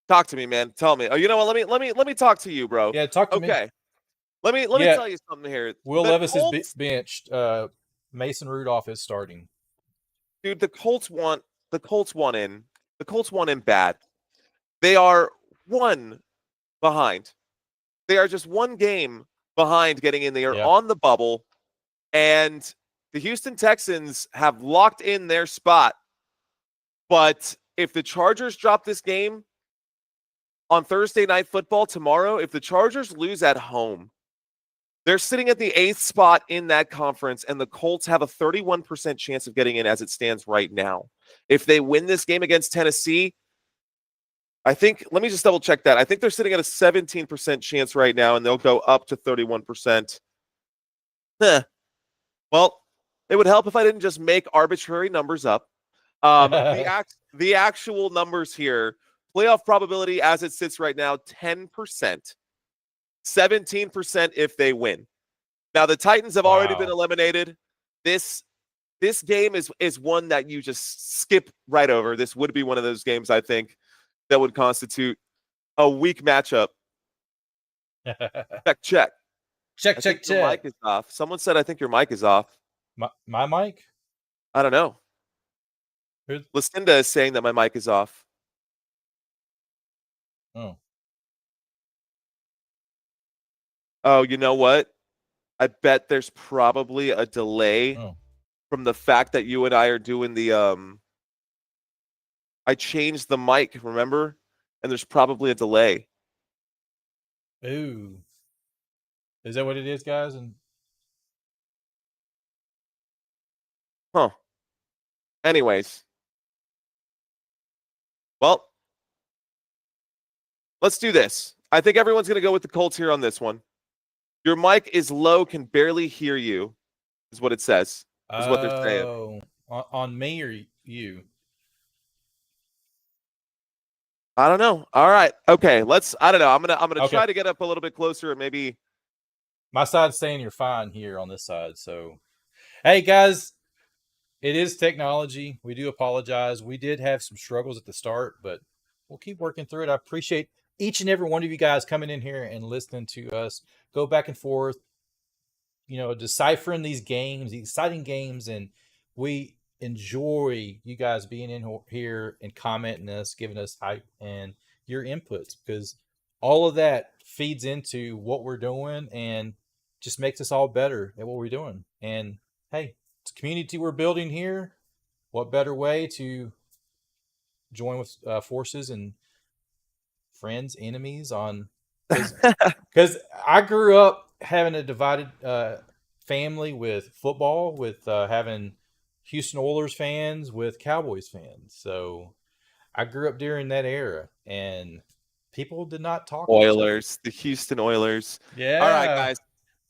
Talk to me, man. Tell me. Oh, you know what? Let me talk to you, bro. Yeah, talk to me. Okay. Let me tell you something here. Will Levis is benched. Mason Rudolph is starting. Dude, the Colts want in. The Colts want in bad. They are one behind. They are just one game behind getting in. They are on the bubble, and the Houston Texans have locked in their spot. But if the Chargers drop this game on Thursday Night Football tomorrow, if the Chargers lose at home, they're sitting at the 8th spot in that conference, and the Colts have a 31% chance of getting in as it stands right now. If they win this game against Tennessee, I think, let me just double check that. I think they're sitting at a 17% chance right now, and they'll go up to 31%. Well, it would help if I didn't just make arbitrary numbers up. The actual numbers here, playoff probability as it sits right now, 10%. 17% if they win. Now, the Titans have already been eliminated. This game is one that you just skip right over. This would be one of those games, I think, that would constitute a weak matchup. Check. Check. Your mic is off. Someone said, I think your mic is off. My mic? I don't know. Lucinda is saying that my mic is off. Oh, you know what? I bet there's probably a delay from the fact that you and I are doing the I changed the mic, remember? And there's probably a delay. Ooh. Is that what it is, guys? Anyways. Well, let's do this. I think everyone's going to go with the Colts here on this one. Your mic is low, can barely hear you, is what it says. Is what they're saying. On me or you? I don't know. All right. Okay. I don't know. I'm gonna try to get up a little bit closer and maybe. My side's saying you're fine here on this side. So, hey guys, it is technology. We do apologize. We did have some struggles at the start, but we'll keep working through it. I appreciate each and every one of you guys coming in here and listening to us go back and forth, deciphering these games, these exciting games. And we enjoy you guys being in here and commenting us, giving us hype and your inputs, because all of that feeds into what we're doing and just makes us all better at what we're doing. And hey, it's a community we're building here. What better way to join with forces and friends, enemies on, because I grew up having a divided family with football, with having Houston Oilers fans with Cowboys fans. So I grew up during that era, and people did not talk. Oilers, the Houston Oilers. Yeah. All right, guys.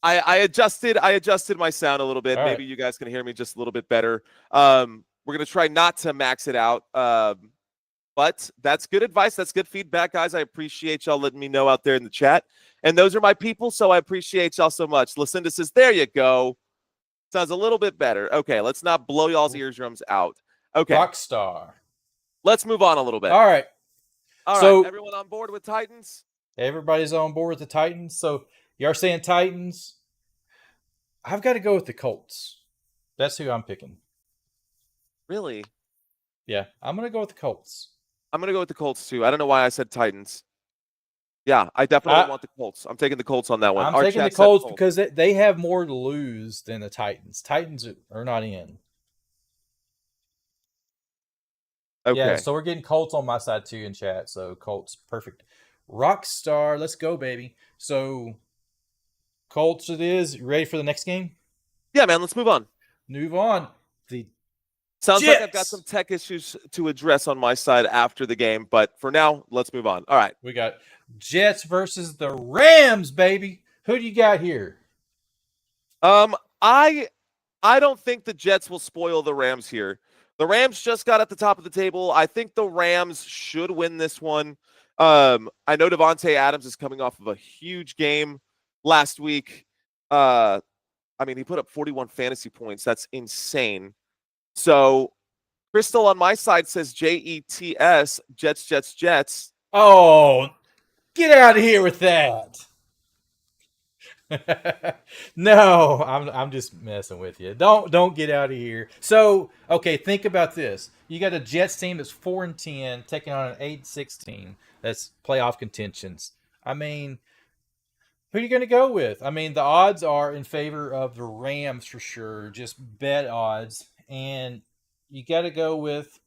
I adjusted my sound a little bit. Maybe you guys can hear me just a little bit better. We're gonna try not to max it out. But that's good advice. That's good feedback, guys. I appreciate y'all letting me know out there in the chat. And those are my people, so I appreciate y'all so much. Lucinda says, there you go. Sounds a little bit better. Okay, let's not blow y'all's eardrums out. Okay. Rockstar. Let's move on a little bit. All right. So, everyone on board with Titans? Everybody's on board with the Titans. So you are saying Titans. I've got to go with the Colts. That's who I'm picking. Really? Yeah, I'm going to go with the Colts. I'm going to go with the Colts, too. I don't know why I said Titans. Yeah, I definitely want the Colts. I'm taking the Colts on that one. I'm taking the Colts because they have more to lose than the Titans. Titans are not in. Okay. Yeah, so we're getting Colts on my side, too, in chat. So Colts, perfect. Rockstar, let's go, baby. So Colts it is. You ready for the next game? Yeah, man, let's move on. Move on. The Sounds like I've got some tech issues to address on my side after the game, but for now, let's move on. All right. We got Jets versus the Rams, baby. Who do you got here? I don't think the Jets will spoil the Rams here. The Rams just got at the top of the table. I think the Rams should win this one. I know Davante Adams is coming off of a huge game last week. I mean, he put up 41 fantasy points. That's insane. So, Crystal on my side says Jets, Jets, Jets, Jets. Oh, get out of here with that. No, I'm just messing with you. Don't get out of here. So, okay, think about this. You got a Jets team that's 4-10 taking on an 8-6 team that's playoff contentions. I mean, who are you going to go with? I mean, the odds are in favor of the Rams for sure, just bet odds, and you got to go with.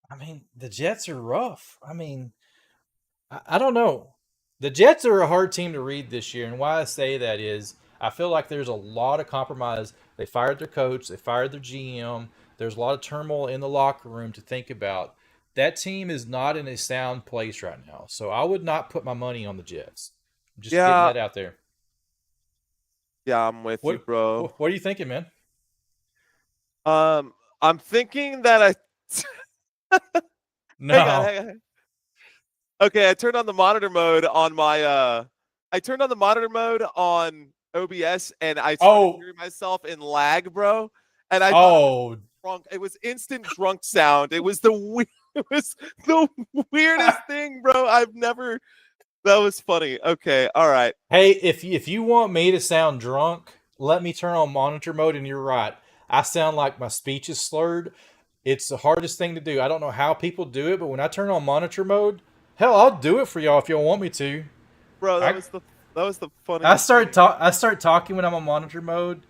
I mean, the Jets are rough. I mean, I don't know. The Jets are a hard team to read this year, and why I say that is I feel like there's a lot of compromise. They fired their coach, they fired their GM. There's a lot of turmoil in the locker room to think about. That team is not in a sound place right now, so I would not put my money on the Jets. I'm just getting that out there. Yeah, I'm with you, bro. What are you thinking, man? I'm thinking that No. Hang on. Okay, I turned on the monitor mode on my I turned on the monitor mode on OBS and I started hearing myself in lag, bro. And I thought it was drunk. It was instant drunk sound. It was the weirdest thing, bro. That was funny. Okay, all right. Hey, if you want me to sound drunk, let me turn on monitor mode and you're right. I sound like my speech is slurred. It's the hardest thing to do. I don't know how people do it, but when I turn on monitor mode, hell, I'll do it for y'all if y'all want me to. Bro, that was the funniest. I start talking when I'm on monitor mode.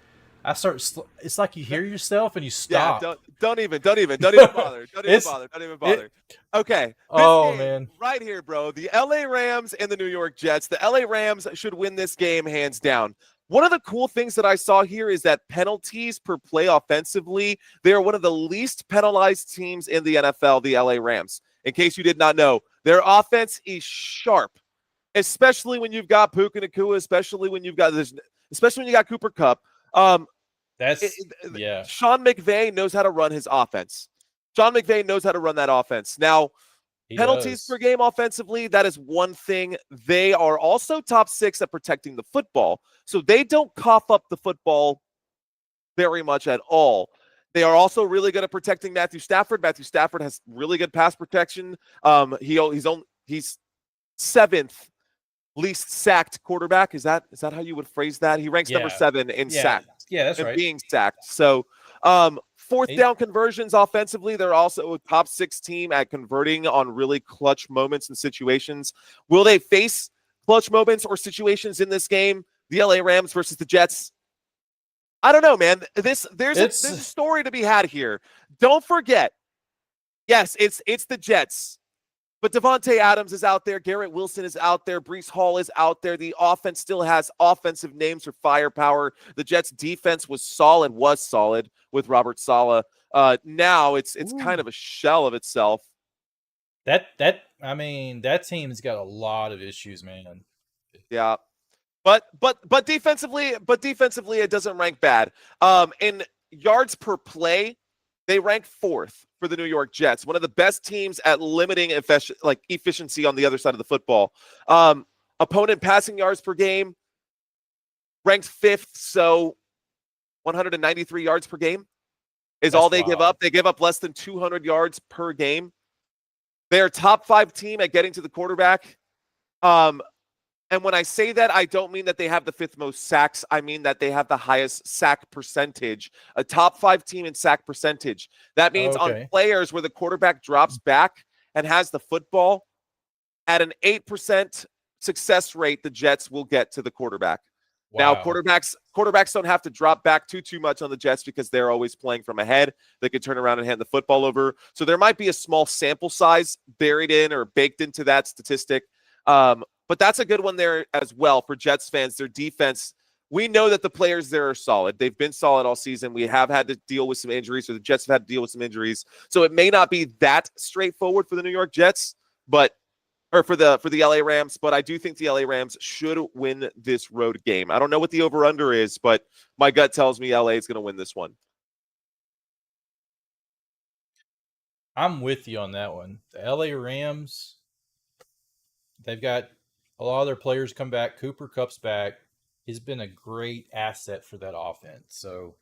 It's like you hear yourself and you stop. Yeah, don't even bother. Don't even bother. Okay. Man. Right here, bro. The LA Rams and the New York Jets. The LA Rams should win this game hands down. One of the cool things that I saw here is that penalties per play offensively, they are one of the least penalized teams in the NFL, the LA Rams. In case you did not know, their offense is sharp, especially when you've got Puka Nacua, especially when you got Cooper Kupp. Sean McVay knows how to run his offense. Sean McVay knows how to run that offense. Now, penalties per game offensively, that is one thing. They are also top 6 at protecting the football. So they don't cough up the football very much at all. They are also really good at protecting Matthew Stafford. Matthew Stafford has really good pass protection. He's 7th least sacked quarterback. Is that how you would phrase that? He ranks number 7 in sacks. Yeah, that's right. Being sacked. So, fourth down conversions offensively, they're also a top 6 team at converting on really clutch moments and situations. Will they face clutch moments or situations in this game? The LA Rams versus the Jets. I don't know, man. There's a story to be had here. Don't forget. Yes, it's the Jets. But Davante Adams is out there. Garrett Wilson is out there. Breece Hall is out there. The offense still has offensive names for firepower. The Jets' defense was solid with Robert Saleh. Now it's kind of a shell of itself. That team's got a lot of issues, man. Yeah. But defensively it doesn't rank bad. In yards per play, they rank 4th. for the New York Jets, one of the best teams at limiting efficiency on the other side of the football. Opponent passing yards per game ranked 5th, so 193 yards per game is all they give up. They give up less than 200 yards per game. They're top 5 team at getting to the quarterback. And when I say that, I don't mean that they have the 5th most sacks. I mean that they have the highest sack percentage, a top 5 team in sack percentage. That means on players where the quarterback drops back and has the football, at an 8% success rate, the Jets will get to the quarterback. Wow. Now, quarterbacks don't have to drop back too much on the Jets because they're always playing from ahead. They could turn around and hand the football over. So there might be a small sample size buried in or baked into that statistic. But that's a good one there as well for Jets fans. Their defense, we know that the players there are solid. They've been solid all season. We have had to deal with some injuries, or the Jets have had to deal with some injuries. So it may not be that straightforward for the New York Jets, or for the LA Rams, but I do think the LA Rams should win this road game. I don't know what the over-under is, but my gut tells me LA is going to win this one. I'm with you on that one. The LA Rams, they've got a lot of their players come back. Cooper Kupp's back. He's been a great asset for that offense. So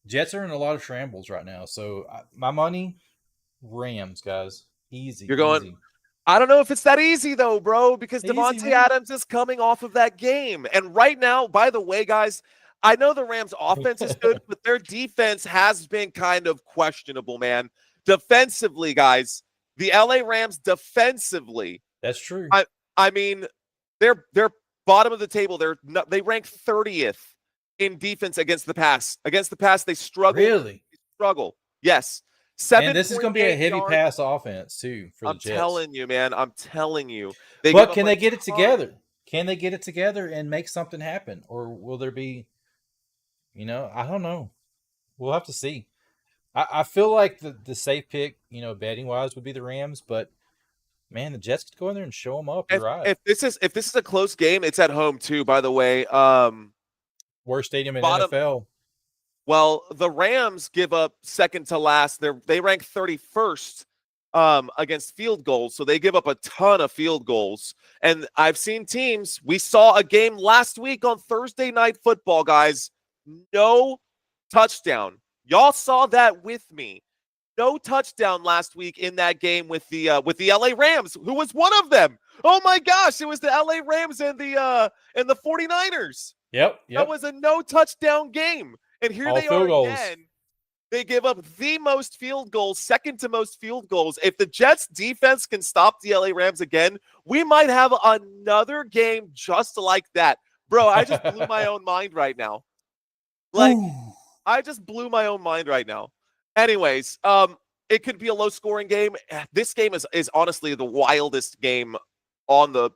Jets are in a lot of shambles right now. So my money, Rams, guys. Easy. You're going... Easy. I don't know if it's that easy, though, bro, because Devontae Adams is coming off of that game. And right now, by the way, guys, I know the Rams' offense is good, but their defense has been kind of questionable, man. Defensively, guys, the LA Rams defensively. That's true. I mean, they're bottom of the table. They rank 30th in defense against the pass. Against the pass, they struggle. Really? They struggle. Yes. And this is going to be a heavy pass offense, too, for the Jets. I'm telling you, man. I'm telling you. But can they get it together? Can they get it together and make something happen? Or will there be, I don't know. We'll have to see. I feel like the safe pick, betting-wise, would be the Rams. But, man, the Jets could go in there and show them up. You're right. If this is a close game, it's at home, too, by the way. Worst stadium in NFL. Well, the Rams give up second to last. They rank 31st against field goals, so they give up a ton of field goals. And I've seen teams. We saw a game last week on Thursday Night Football, guys. No touchdown. Y'all saw that with me. No touchdown last week in that game with the LA Rams, who was one of them. Oh my gosh, it was the LA Rams and the 49ers. Yep. That was a no touchdown game. And here they are again. They give up the most field goals, second to most field goals. If the Jets defense can stop the LA Rams again, we might have another game just like that. Bro, I just blew my own mind right now. I just blew my own mind right now. Anyways, it could be a low-scoring game. This game is honestly the wildest game on the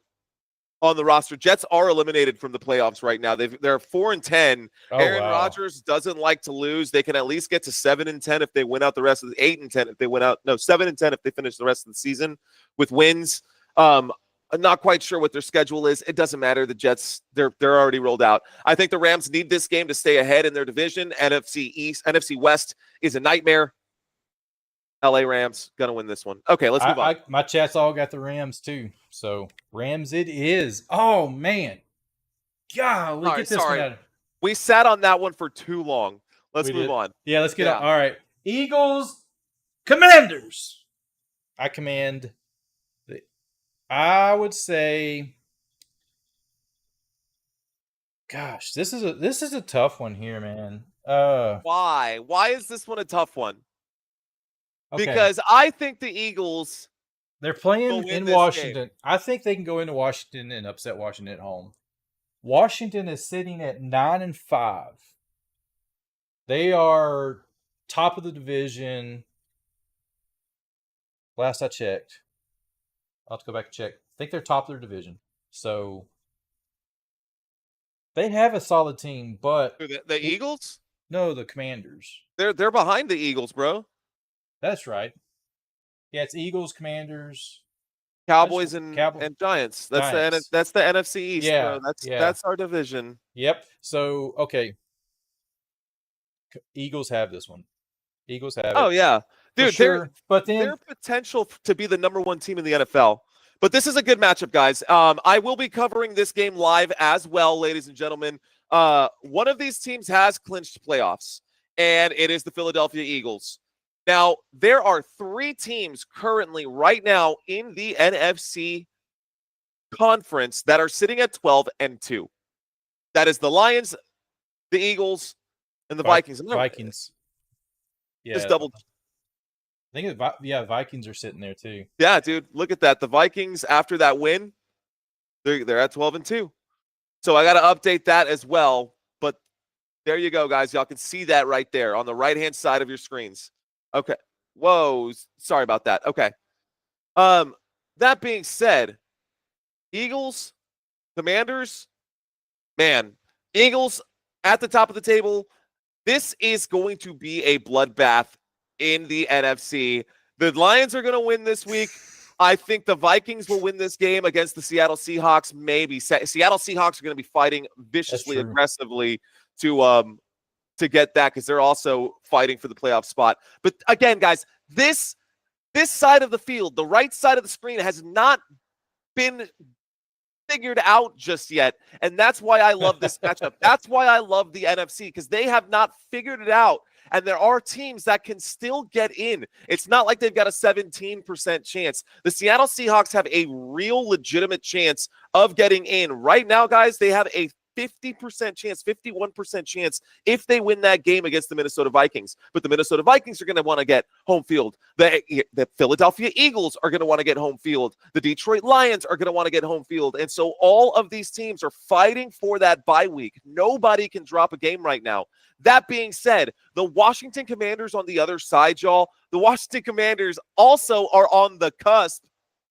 roster. Jets are eliminated from the playoffs right now. They're 4-10. Aaron Rodgers doesn't like to lose. They can at least get to 7-10 if they win out the rest of the 8-10 if they win out. No, 7-10 if they finish the rest of the season with wins. I'm not quite sure what their schedule is. It doesn't matter. The Jets, they're already rolled out. I think the Rams need this game to stay ahead in their division. NFC West is a nightmare. LA Rams gonna win this one. Okay, let's move on. My chat's all got the Rams too. So Rams it is. Oh man. God, get this one out. We sat on that one for too long. Let's move on. Yeah, let's get on. All right. Eagles, Commanders. I would say, gosh, this is a tough one here, man. Why? Why is this one a tough one? Okay. Because I think the Eagles, they're playing in Washington. I think they can go into Washington and upset Washington at home. Washington is sitting at 9-5. They are top of the division. Last I checked. I'll have to go back and check. I think they're top of their division. So they have a solid team, but the Eagles? No, the Commanders. They're behind the Eagles, bro. That's right. Yeah, it's Eagles, Commanders, Cowboys, and Giants. That's the NFC East. Yeah, bro. That's our division. Yep. So okay, Eagles have this one. Eagles have. Oh it. Yeah. Dude, sure. But then their potential to be the #1 team in the NFL. But this is a good matchup, guys. I will be covering this game live as well, ladies and gentlemen. One of these teams has clinched playoffs, and it is the Philadelphia Eagles. Now, there are 3 teams currently right now in the NFC conference that are sitting at 12-2. That is the Lions, the Eagles, and the Vikings. Vikings. Just Yeah. double. I think Vikings are sitting there too. Yeah, dude, look at that. The Vikings, after that win, they're at 12-2. So I got to update that as well. But there you go, guys. Y'all can see that right there on the right-hand side of your screens. Okay. Whoa, sorry about that. Okay. That being said, Eagles, Commanders, man, Eagles at the top of the table. This is going to be a bloodbath in the NFC. The Lions are going to win this week. I think the Vikings will win this game against the Seattle Seahawks. Maybe Seattle Seahawks are going to be fighting viciously, aggressively to get that because they're also fighting for the playoff spot. But again, guys, this side of the field, the right side of the screen, has not been figured out just yet, and that's why I love this matchup. That's why I love the NFC, because they have not figured it out, and there are teams that can still get in. It's not like they've got a 17% chance. The Seattle Seahawks have a real legitimate chance of getting in. Right now, guys, they have a 50% chance, 51% chance if they win that game against the Minnesota Vikings. But the Minnesota Vikings are going to want to get home field. The Philadelphia Eagles are going to want to get home field. The Detroit Lions are going to want to get home field. And so all of these teams are fighting for that bye week. Nobody can drop a game right now. That being said, the Washington Commanders on the other side, y'all, the Washington Commanders also are on the cusp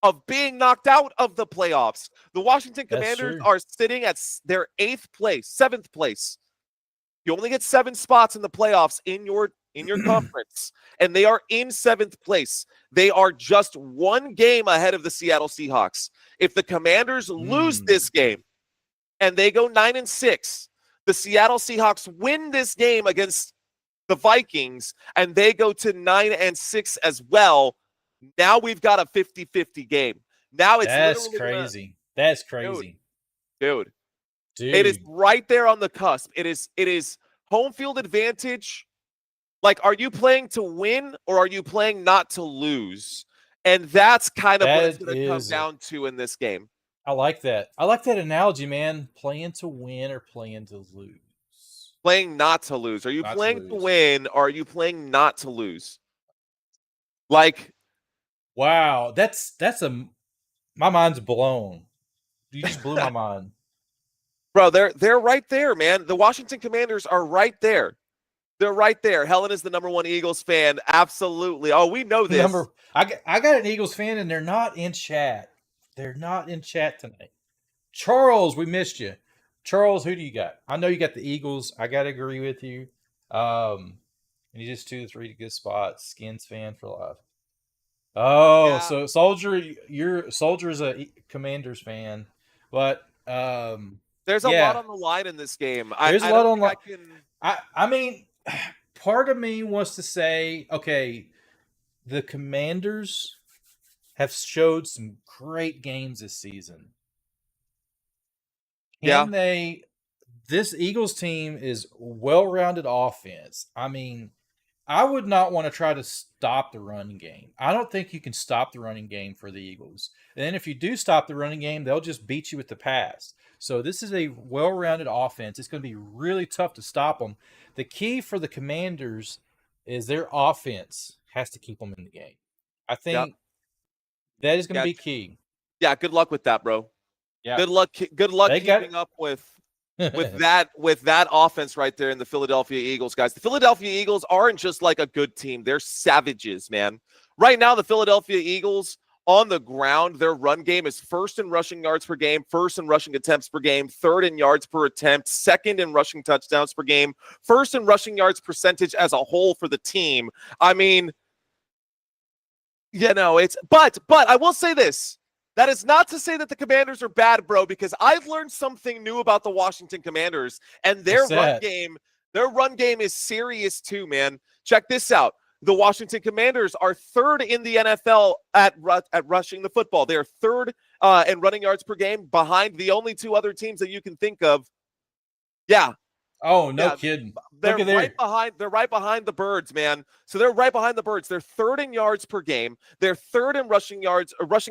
of being knocked out of the playoffs. The Washington Commanders are sitting at their 7th place. You only get 7 spots in the playoffs in your conference, and they are in 7th place. They are just 1 game ahead of the Seattle Seahawks. If the Commanders lose this game and they go 9-6, the Seattle Seahawks win this game against the Vikings and they go to 9-6 as well. Now we've got a 50-50 game. Now it's crazy. That's crazy. Dude. It is right there on the cusp. It is home field advantage. Like, are you playing to win or are you playing not to lose? And that's kind of what it's going to come down to in this game. I like that. I like that analogy, man. Playing to win or playing to lose? Playing not to lose. Are you playing to win or are you playing not to lose? Like, wow, my mind's blown. You just blew my mind. Bro, they're right there, man. The Washington Commanders are right there. They're right there. Helen is the #1 Eagles fan. Absolutely. Oh, we know this. I got an Eagles fan, and they're not in chat. They're not in chat tonight. Charles, we missed you. Charles, who do you got? I know you got the Eagles. I got to agree with you. And you just 2 to 3 good spots. Skins fan for life. Oh, yeah. So Soldier's a Commanders fan, but there's a lot on the line in this game. There's a lot on the line. I mean, part of me wants to say, okay, the Commanders have showed some great games this season. This Eagles team is well-rounded offense. I mean, I would not want to try to stop the running game. I don't think you can stop the running game for the Eagles. And then if you do stop the running game, they'll just beat you with the pass. So this is a well-rounded offense. It's going to be really tough to stop them. The key for the Commanders is their offense has to keep them in the game. I think that is going to be key. Yeah, good luck with that, bro. Yeah. Good luck keeping up with that offense right there in the Philadelphia Eagles, guys. The Philadelphia Eagles aren't just like a good team. They're savages, man. Right now, the Philadelphia Eagles on the ground, their run game is 1st in rushing yards per game, 1st in rushing attempts per game, 3rd in yards per attempt, 2nd in rushing touchdowns per game, 1st in rushing yards percentage as a whole for the team. I mean, but I will say this. That is not to say that the Commanders are bad, bro, because I've learned something new about the Washington Commanders, and their run game is serious too, man. Check this out. The Washington Commanders are third in the NFL at rushing the football. They're third in running yards per game, behind the only two other teams that you can think of. Yeah. Oh, no kidding. They're Look at there. They're right behind the Birds, man. So they're right behind the Birds. They're third in yards per game. They're third in rushing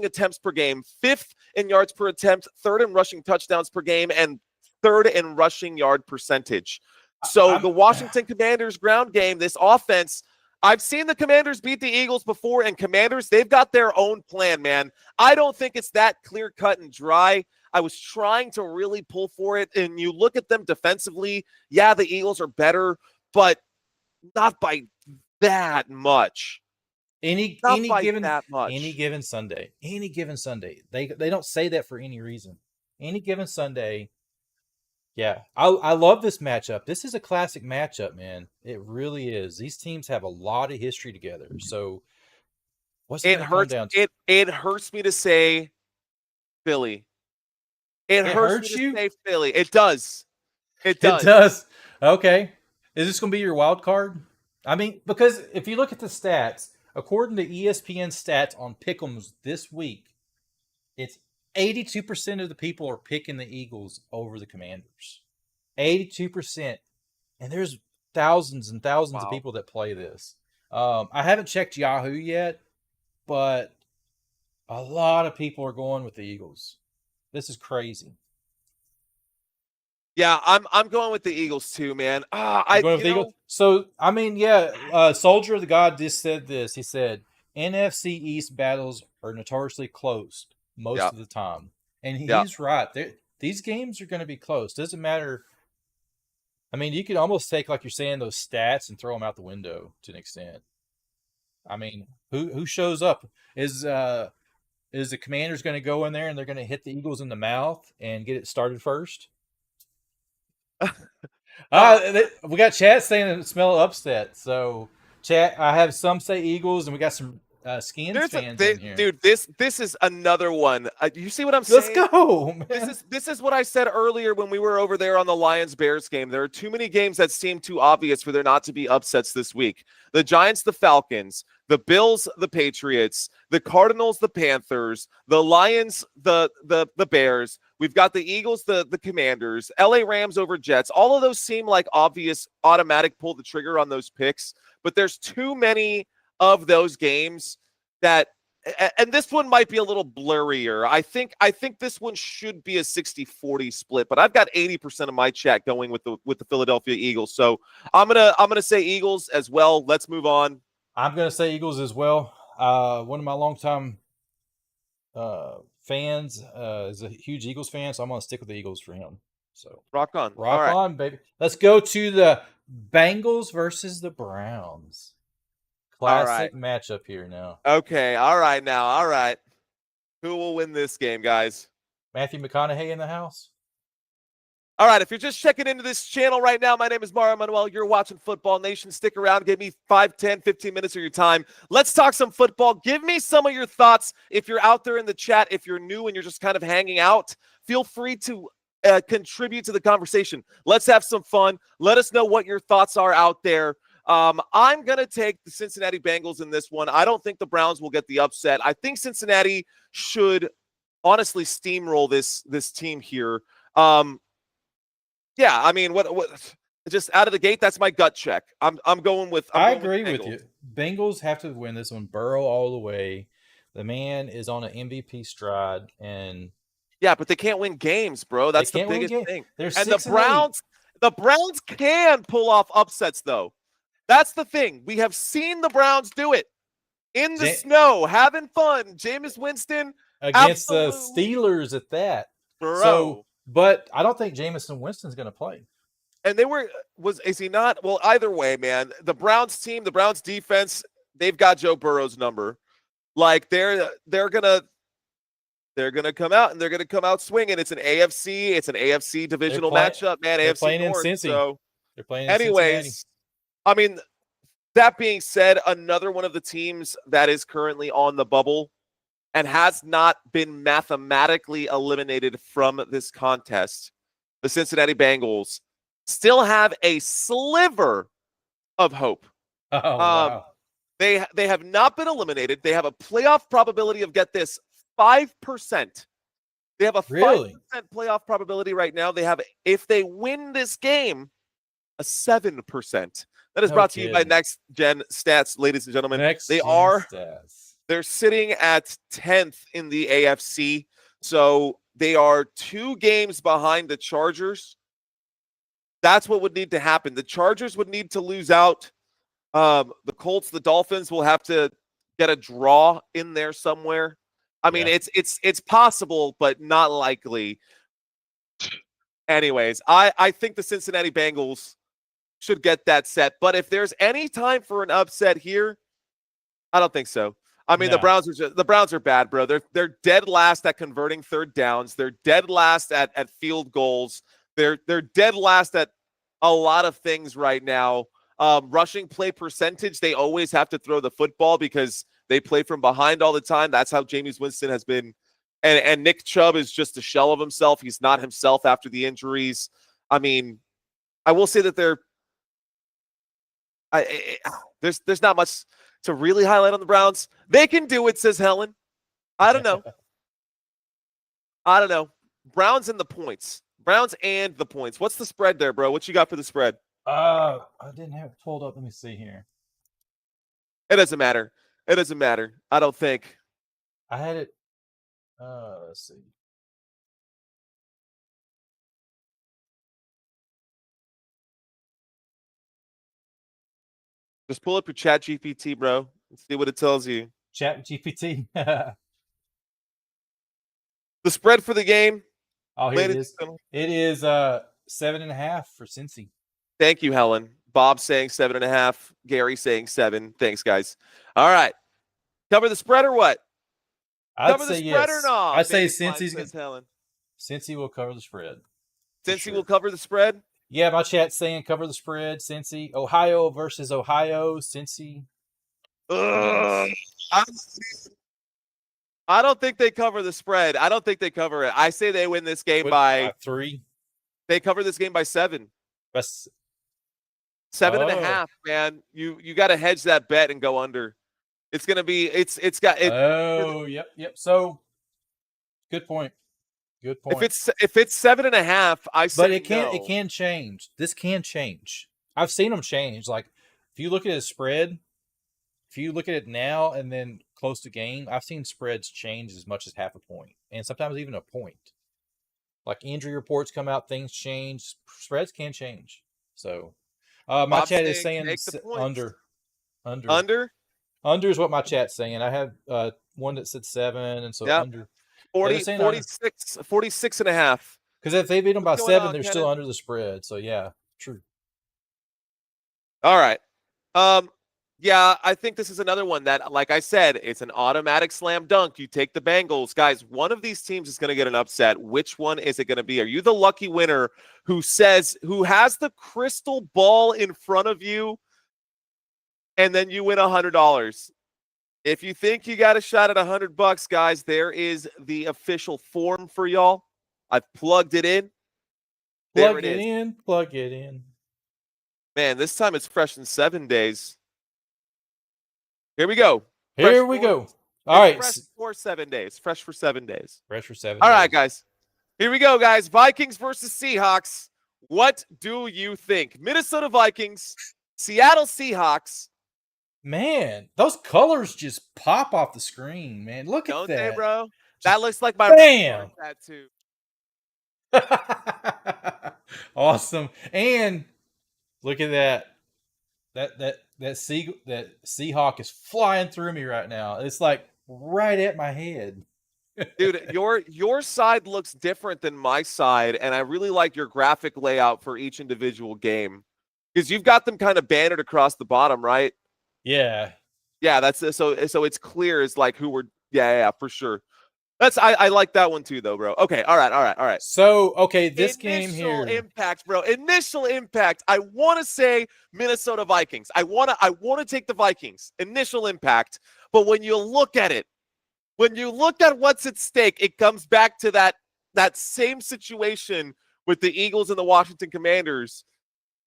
attempts per game, fifth in yards per attempt, third in rushing touchdowns per game, and third in rushing yard percentage. So the Washington Commanders ground game, this offense, I've seen the Commanders beat the Eagles before, and Commanders, they've got their own plan, man. I don't think it's that clear cut and dry. I was trying to really pull for it, and you look at them defensively, yeah, the Eagles are better, but not by that much. Any given Sunday. They don't say that for any reason. Any given Sunday. Yeah, I love this matchup. This is a classic matchup, man. It really is. These teams have a lot of history together. So what's it hurts down to? It hurts me to say Philly. It hurts me to say Philly. It does. It does. It does. Okay. Is this going to be your wild card? I mean, because if you look at the stats, according to ESPN stats on Pick'ems this week, it's 82% of the people are picking the Eagles over the Commanders. 82%. And there's thousands and thousands of people that play this. I haven't checked Yahoo yet, but a lot of people are going with the Eagles. This is crazy. Yeah, I'm going with the Eagles too, man. Eagles? So, I mean, yeah, Soldier of the God just said this. He said, NFC East battles are notoriously close most of the time. And he's right. These games are going to be close. Doesn't matter. I mean, you could almost take, like you're saying, those stats and throw them out the window to an extent. I mean, who shows up? Is the Commanders going to go in there and they're going to hit the Eagles in the mouth and get it started first? We got chat saying smell upset. So, chat, I have some say Eagles, and we got some Skins fans in here. Dude, this is another one. You see what I'm saying? Let's go, man. This is what I said earlier when we were over there on the Lions-Bears game. There are too many games that seem too obvious for there not to be upsets this week. The Giants, the Falcons, the Bills, the Patriots, the Cardinals, the Panthers, the Lions, the Bears. We've got the Eagles, the Commanders, LA Rams over Jets. All of those seem like obvious automatic pull the trigger on those picks, but there's too many of those games that, and this one might be a little blurrier. I think this one should be a 60-40 split, but I've got 80% of my chat going with the Philadelphia Eagles. So I'm gonna say Eagles as well. Let's move on. I'm gonna say Eagles as well. One of my longtime fans is a huge Eagles fan, so I'm gonna stick with the Eagles for him. So rock on, on, baby. Let's go to the Bengals versus the Browns. Classic matchup here now. Okay, all right. Who will win this game, guys? Matthew McConaughey in the house. All right, if you're just checking into this channel right now, my name is Mario Manuel. You're watching Football Nation. Stick around. Give me 5, 10, 15 minutes of your time. Let's talk some football. Give me some of your thoughts. If you're out there in the chat, if you're new and you're just kind of hanging out, feel free to contribute to the conversation. Let's have some fun. Let us know what your thoughts are out there. I'm going to take the Cincinnati Bengals in this one. I don't think the Browns will get the upset. I think Cincinnati should honestly steamroll this team here. Yeah, I mean, what just out of the gate, that's my gut check. I agree with you. Bengals have to win this one. Burrow all the way. The man is on an MVP stride, and yeah, but they can't win games, bro. That's the biggest thing. The Browns can pull off upsets, though. That's the thing. We have seen the Browns do it in the snow, having fun. Jameis Winston against the Steelers at that. Bro. So, but I don't think Jameis Winston's going to play. And is he not? Well, either way, man, the Browns team, the Browns defense, they've got Joe Burrow's number. Like they're gonna come out and they're gonna come out swinging. It's an AFC divisional matchup, man. They're AFC playing North, in Cincy. So they're playing in anyways. Cincinnati. I mean, that being said, another one of the teams that is currently on the bubble and has not been mathematically eliminated from this contest, the Cincinnati Bengals, still have a sliver of hope. Oh, wow. They have not been eliminated. They have a playoff probability of, get this, 5%. They have a 5% playoff probability right now. They have, if they win this game, a 7%. That is brought to you by Next Gen Stats, ladies and gentlemen. They're sitting at 10th in the AFC. So they are 2 games behind the Chargers. That's what would need to happen. The Chargers would need to lose out. The Colts, the Dolphins will have to get a draw in there somewhere. I mean, it's possible, but not likely. Anyways, I think the Cincinnati Bengals should get that set. But if there's any time for an upset here, I don't think so. I mean, the Browns are bad, bro. They're dead last at converting third downs. They're dead last at field goals. They're dead last at a lot of things right now. Rushing play percentage, they always have to throw the football because they play from behind all the time. That's how Jameis Winston has been. And Nick Chubb is just a shell of himself. He's not himself after the injuries. I mean, I will say that there's not much to really highlight on the Browns. They can do it, says Helen. I don't know. Browns and the points. Browns and the points. What's the spread there, bro? What you got for the spread? I didn't have it pulled up. Let me see here. It doesn't matter. I don't think. I had it. Let's see. Just pull up your Chat GPT, bro. Let's see what it tells you. Chat GPT. The spread for the game. Oh, here it is. It is 7.5 for Cincy. Thank you, Helen. Bob saying 7.5. Gary saying 7. Thanks, guys. All right. Cover the spread or what? I'd say yes. Or not? I'd say Cincy's Helen. Cincy will cover the spread. Cincy will cover the spread? Yeah, my chat's saying cover the spread. Cincy. Ohio versus Ohio. Cincy. I don't think they cover the spread. I don't think they cover it. I say they win this game by 3. They cover this game by 7. That's 7.5, man. You got to hedge that bet and go under. It's gonna be. It's got. Yep. So, good point. If it's 7.5, I say. But it can change. This can change. I've seen them change. Like if you look at a spread, if you look at it now and then close to game, I've seen spreads change as much as half a point, and sometimes even a point. Like injury reports come out, things change. Spreads can change. So, my chat is saying under. Under is what my chat's saying. I have one that said 7, and so under. 46.5. Because if they beat them by 7, they're still under the spread. So yeah, true. All right. Yeah, I think this is another one that, like I said, it's an automatic slam dunk. You take the Bengals. Guys, one of these teams is going to get an upset. Which one is it going to be? Are you the lucky winner who has the crystal ball in front of you and then you win $100? If you think you got a shot at $100, guys, there is the official form for y'all. I've plugged it in. Plug it in. Man, this time it's fresh in 7 days. Here we go. All right. Fresh for 7 days. Fresh for 7 days. All right, guys. Here we go, guys. Vikings versus Seahawks. What do you think? Minnesota Vikings, Seattle Seahawks. Man, those colors just pop off the screen, man. Look at that. Don't they, bro? That looks like my tattoo. Awesome. And look at that. That Seahawk is flying through me right now. It's like right at my head. Dude, your side looks different than my side, and I really like your graphic layout for each individual game. Because you've got them kind of bannered across the bottom, right? Yeah. Yeah, that's so it's clear as like who we're for sure. I like that one too though, bro. Okay, all right. So, okay, this game here. Initial impact. I want to say Minnesota Vikings. I want to take the Vikings. Initial impact. But when you look at it, when you look at what's at stake, it comes back to that same situation with the Eagles and the Washington Commanders.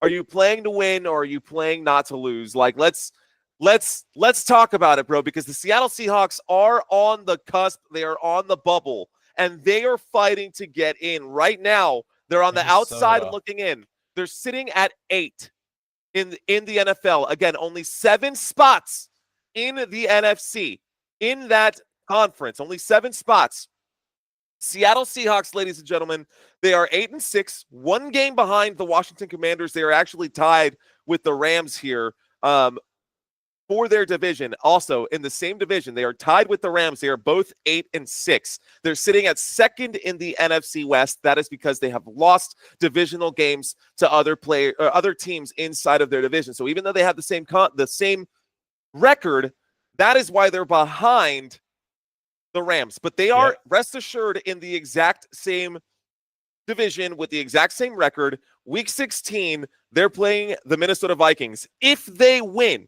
Are you playing to win or are you playing not to lose? Like let's let's talk about it, bro, because the Seattle Seahawks are on the cusp. They are on the bubble, and they are fighting to get in. Right now, they're on the outside looking in. They're sitting at 8 in the NFL. Again, only 7 spots in the NFC. In that conference, only 7 spots. Seattle Seahawks, ladies and gentlemen, they are 8-6, 1 game behind the Washington Commanders. They are actually tied with the Rams here for their division. Also, in the same division, they are tied with the Rams. They are both 8-6. They're sitting at 2nd in the NFC West. That is because they have lost divisional games to other teams inside of their division. So even though they have the same record, that is why they're behind the Rams. But they are, rest assured, in the exact same division with the exact same record. Week 16, they're playing the Minnesota Vikings. If they win,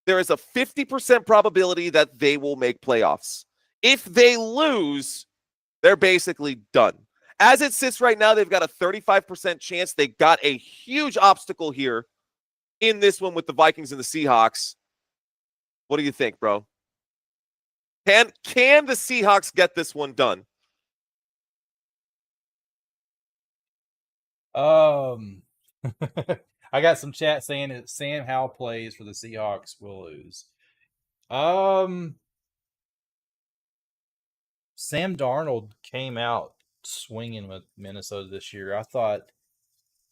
there is a 50% probability that they will make playoffs. If they lose, they're basically done. As it sits right now, they've got a 35% chance. They got a huge obstacle here in this one with the Vikings and the Seahawks. What do you think, bro? Can the Seahawks get this one done? I got some chat saying that Sam Howell plays for the Seahawks will lose. Sam Darnold came out swinging with Minnesota this year. I thought,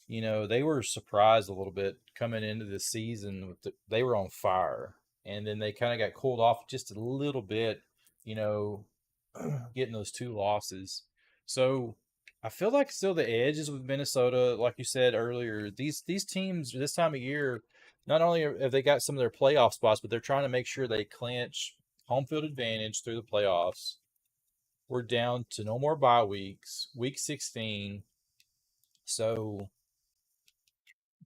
they were surprised a little bit coming into the season. They were on fire, and then they kind of got cooled off just a little bit, getting those 2 losses. So I feel like still the edge is with Minnesota. Like you said earlier, these teams this time of year, not only have they got some of their playoff spots, but they're trying to make sure they clinch home field advantage through the playoffs. We're down to no more bye weeks, week 16. So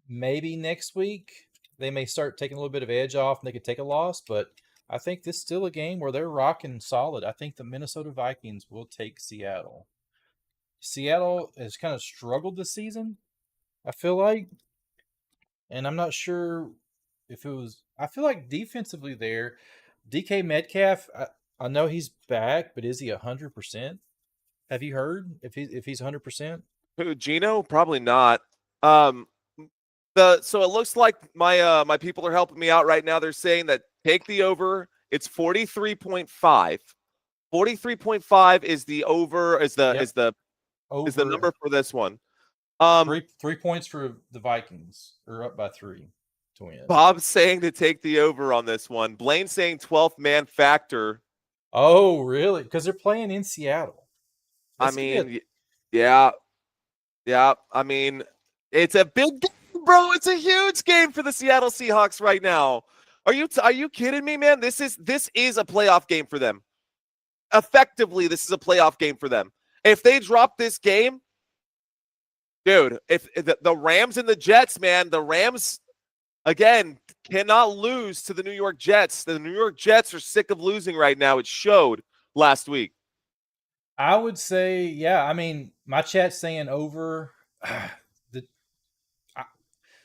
maybe next week they may start taking a little bit of edge off and they could take a loss, but I think this is still a game where they're rocking solid. I think the Minnesota Vikings will take Seattle. Seattle has kind of struggled this season, I feel like. And I'm not sure if it was. I feel like defensively there, DK Metcalf, I know he's back, but is he 100%? Have you heard if he's 100%? Who, Gino? Probably not. So it looks like my people are helping me out right now. They're saying that take the over. It's 43.5. 43.5 is the over. Is the number for this one. 3 points for the Vikings. Or up by 3 to win. Bob's saying to take the over on this one. Blaine's saying 12th man factor. Oh, really? Because they're playing in Seattle. I mean, yeah. I mean, it's a big game, bro. It's a huge game for the Seattle Seahawks right now. Are you kidding me, man? This is a playoff game for them. Effectively, this is a playoff game for them. If they drop this game, dude, if the Rams and the Jets, man, the Rams, again, cannot lose to the New York Jets. The New York Jets are sick of losing right now. It showed last week. I would say, yeah. I mean, my chat's saying over.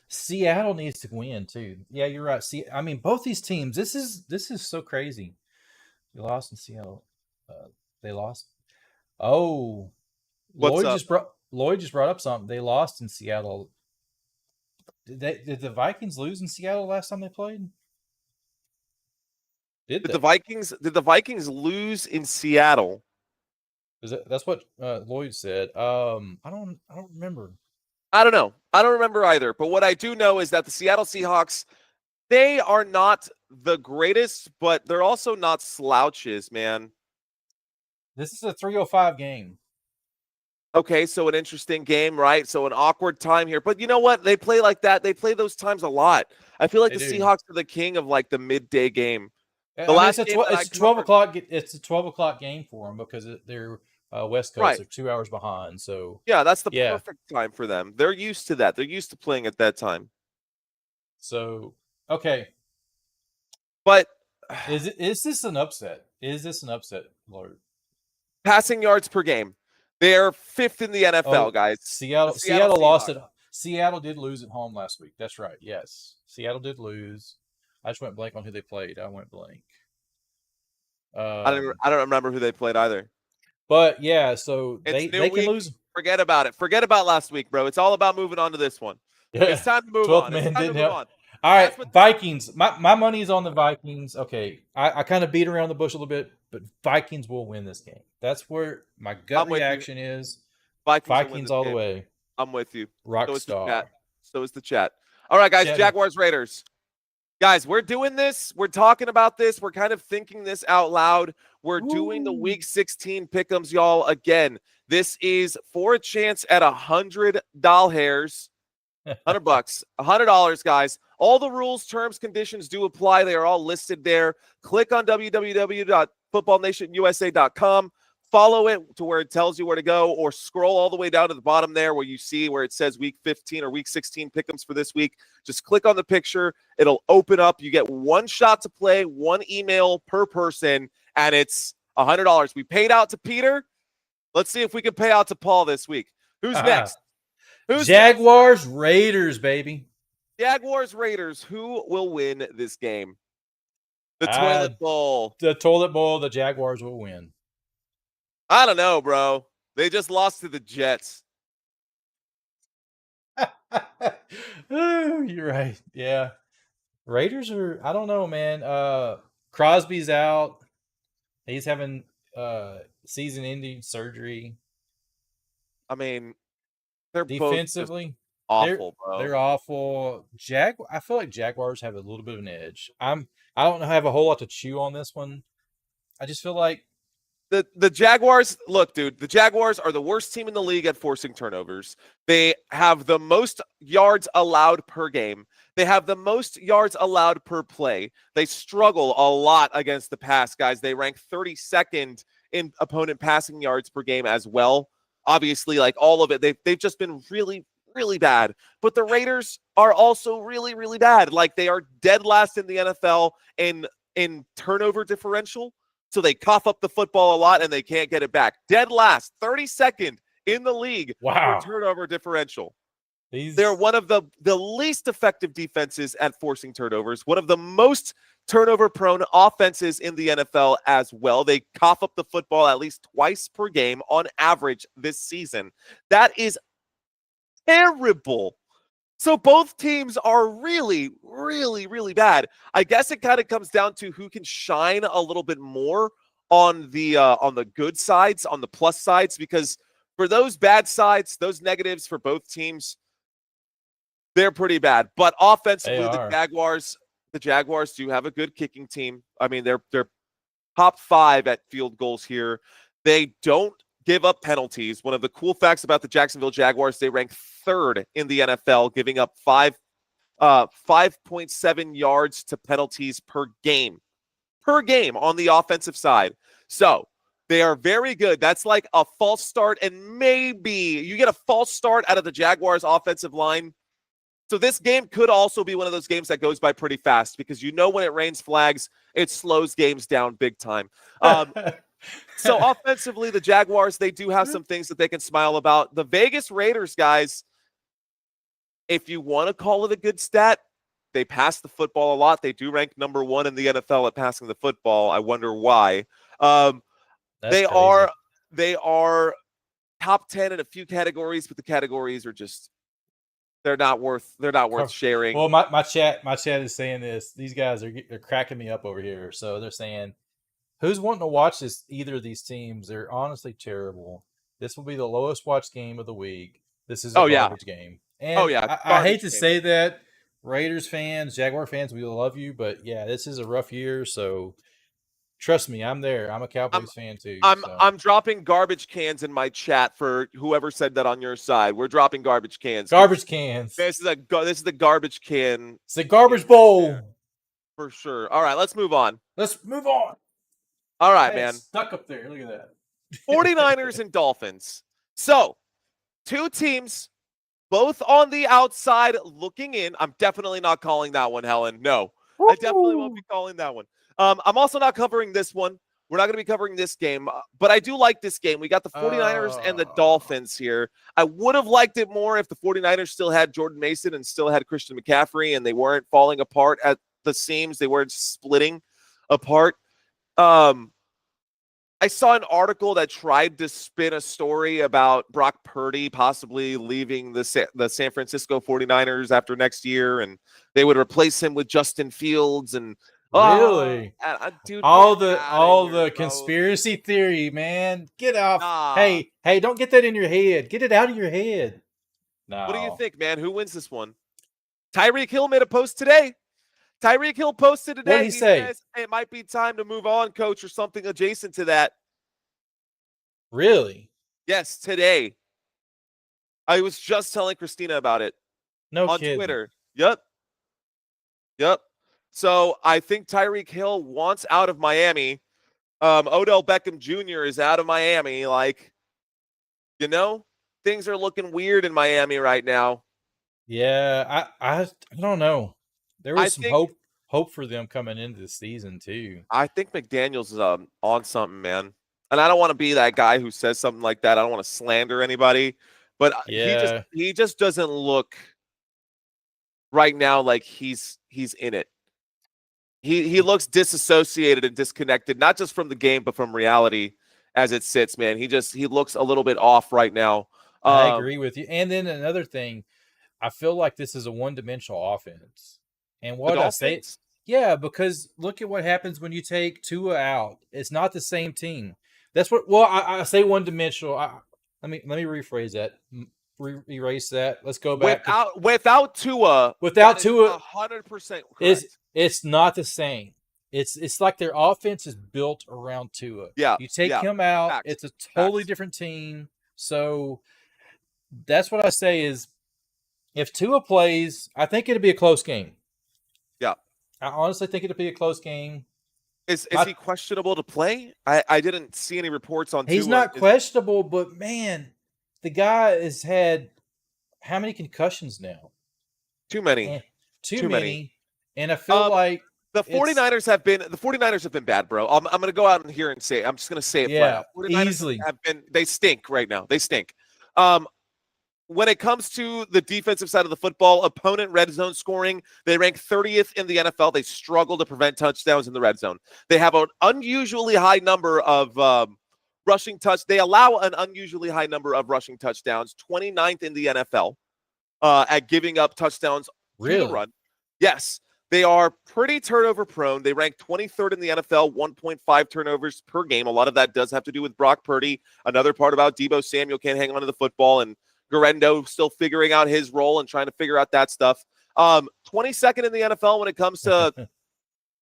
Seattle needs to win too. Yeah, you're right. See, I mean, both these teams. This is so crazy. They lost in Seattle. They lost. Oh, Lloyd just brought up something. They lost in Seattle. Did the Vikings lose in Seattle last time they played? Did the Vikings lose in Seattle? That's what Lloyd said. I don't remember. I don't know. I don't remember either. But what I do know is that the Seattle Seahawks, they are not the greatest, but they're also not slouches, man. This is a 3:05 game. Okay, so an interesting game, right? So an awkward time here. But you know what? They play like that. They play those times a lot. I feel like the Seahawks are the king of like the midday game. It's a 12 o'clock. It's a 12 o'clock game for them because they're West Coast. Right. They're 2 hours behind. So yeah, that's the perfect time for them. They're used to that. They're used to playing at that time. So okay, but is this an upset? Is this an upset, Lord? Passing yards per game. They're 5th in the NFL, guys. Seattle lost it. Seattle did lose at home last week. That's right. Yes, Seattle did lose. I just went blank on who they played. I went blank. I don't remember who they played either. But yeah, so It's new they can week. lose. Forget about it. Forget about last week, bro. It's all about moving on to this one. Yeah. It's time to move 12th on. man It's time didn't to move help. on. All right, Vikings. My money's on the Vikings. Okay, I kind of beat around the bush a little bit, but Vikings will win this game. That's where my gut reaction is. Vikings all the way. I'm with you. Rock so star. So is the chat. All right, guys. Jaguars, Raiders. Guys, we're doing this. We're talking about this. We're kind of thinking this out loud. We're doing the Week 16 pick'ems, y'all. Again, this is for a chance at $100. $100, $100, guys. All the rules, terms, conditions do apply. They are all listed there. Click on www.footballnationusa.com. Follow it to where it tells you where to go, or scroll all the way down to the bottom there where you see where it says Week 15 or Week 16 pick'ems for this week. Just click on the picture. It'll open up. You get one shot to play, one email per person, and it's $100. We paid out to Peter. Let's see if we can pay out to Paul this week. Who's next? Jaguars, Raiders, baby. Jaguars, Raiders. Who will win this game? The toilet bowl. The toilet bowl. The Jaguars will win. I don't know, bro. They just lost to the Jets. You're right. Yeah. Raiders are, I don't know, man. Crosby's out. He's having season-ending surgery. I mean, they're defensively both awful, bro. They're awful. I feel like Jaguars have a little bit of an edge. I don't have a whole lot to chew on this one. I just feel like the Jaguars, look, dude, the Jaguars are the worst team in the league at forcing turnovers. They have the most yards allowed per game. They have the most yards allowed per play. They struggle a lot against the pass, guys. They rank 32nd in opponent passing yards per game as well. Obviously, like all of it, they've just been really, really bad. But the Raiders are also really, really bad. Like, they are dead last in the NFL in turnover differential. So they cough up the football a lot and they can't get it back. Dead last, 32nd in the league for turnover differential. They're one of the least effective defenses at forcing turnovers, one of the most turnover-prone offenses in the NFL as well. They cough up the football at least twice per game on average this season. That is terrible. So both teams are really, really, really bad. I guess it kind of comes down to who can shine a little bit more on the good sides, on the plus sides, because for those bad sides, those negatives for both teams, they're pretty bad. But offensively, the Jaguars do have a good kicking team. I mean, they're top 5 at field goals here. They don't give up penalties. One of the cool facts about the Jacksonville Jaguars, they rank 3rd in the NFL, giving up 5.7 yards to penalties per game on the offensive side. So they are very good. That's like a false start, and maybe you get a false start out of the Jaguars offensive line. So this game could also be one of those games that goes by pretty fast, because when it rains flags, it slows games down big time. So offensively, the Jaguars, they do have some things that they can smile about. The Vegas Raiders, guys, if you want to call it a good stat, they pass the football a lot. They do rank number 1 in the NFL at passing the football. I wonder why. They are top 10 in a few categories, but the categories are just they're not worth sharing. Well, my chat is saying this. These guys are cracking me up over here. So they're saying, who's wanting to watch either of these teams? They're honestly terrible. This will be the lowest watched game of the week. This is a garbage game. And I hate to say that, Raiders fans, Jaguar fans, we love you, but yeah, this is a rough year. So trust me, I'm there. I'm a Cowboys fan too. I'm dropping garbage cans in my chat for whoever said that on your side. We're dropping garbage cans. Garbage cans. This is the garbage can. It's a garbage bowl for sure. All right, let's move on. All right, man. Stuck up there. Look at that. 49ers and Dolphins. So, two teams, both on the outside looking in. I'm definitely not calling that one, Helen. No, I definitely won't be calling that one. I'm also not covering this one. We're not going to be covering this game, but I do like this game. We got the 49ers and the Dolphins here. I would have liked it more if the 49ers still had Jordan Mason and still had Christian McCaffrey and they weren't falling apart the seams. They weren't splitting apart. Um, I saw an article that tried to spin a story about Brock Purdy possibly leaving the San Francisco 49ers after next year, and they would replace him with Justin Fields. And Really? dude, All get the out of all here, the bro. conspiracy theory, man. Get off. Nah. Hey, don't get that in your head. Get it out of your head. What do you No. think, man? Who wins this one? Tyreek Hill made a post today. Tyreek Hill posted What did today. he He say? says it might be time to move on, coach, or something adjacent to that. Really? Yes, today. I was just telling Christina about it No on kidding. Twitter. Yep. So I think Tyreek Hill wants out of Miami. Odell Beckham Jr. is out of Miami. Like, things are looking weird in Miami right now. Yeah, I don't know. There I was some think hope for them coming into the season too. I think McDaniels is on something, man. And I don't want to be that guy who says something like that. I don't want to slander anybody, but Yeah, he just doesn't look right now like he's in it. He looks disassociated and disconnected, not just from the game, but from reality as it sits, man. He looks a little bit off right now. I agree with you. And then another thing, I feel like this is a one-dimensional offense. And The what I say, Dolphins? yeah, because look at what happens when you take Tua out. It's not the same team. That's what. Well, I say one-dimensional. Let me rephrase that. Erase that. Let's go back. Without Tua, Without Tua, 100% is correct. it's not the same. It's like their offense is built around Tua. Yeah, You take yeah. him out, Facts. it's a totally Facts. different team. So that's what I say is if Tua plays, I think it'll be a close game. Yeah. I honestly think it'll be a close game. Is he questionable to play? I didn't see any reports on He's Tua. not questionable, but man, the guy has had how many concussions now? Too many. Too many. And I feel like the 49ers have been bad, bro. I'm going to go out here and say it. I'm just going to say it flat out. 49ers easily. They stink right now. They stink. When it comes to the defensive side of the football, opponent red zone scoring, they rank 30th in the NFL. They struggle to prevent touchdowns in the red zone. They have an unusually high number of rushing touch. They allow an unusually high number of rushing touchdowns, 29th in the NFL at giving up touchdowns to the run. Yes, they are pretty turnover prone. They rank 23rd in the NFL, 1.5 turnovers per game. A lot of that does have to do with Brock Purdy. Another part about Deebo Samuel can't hang on to the football, and Garendo still figuring out his role and trying to figure out that stuff. 22nd in the NFL when it comes to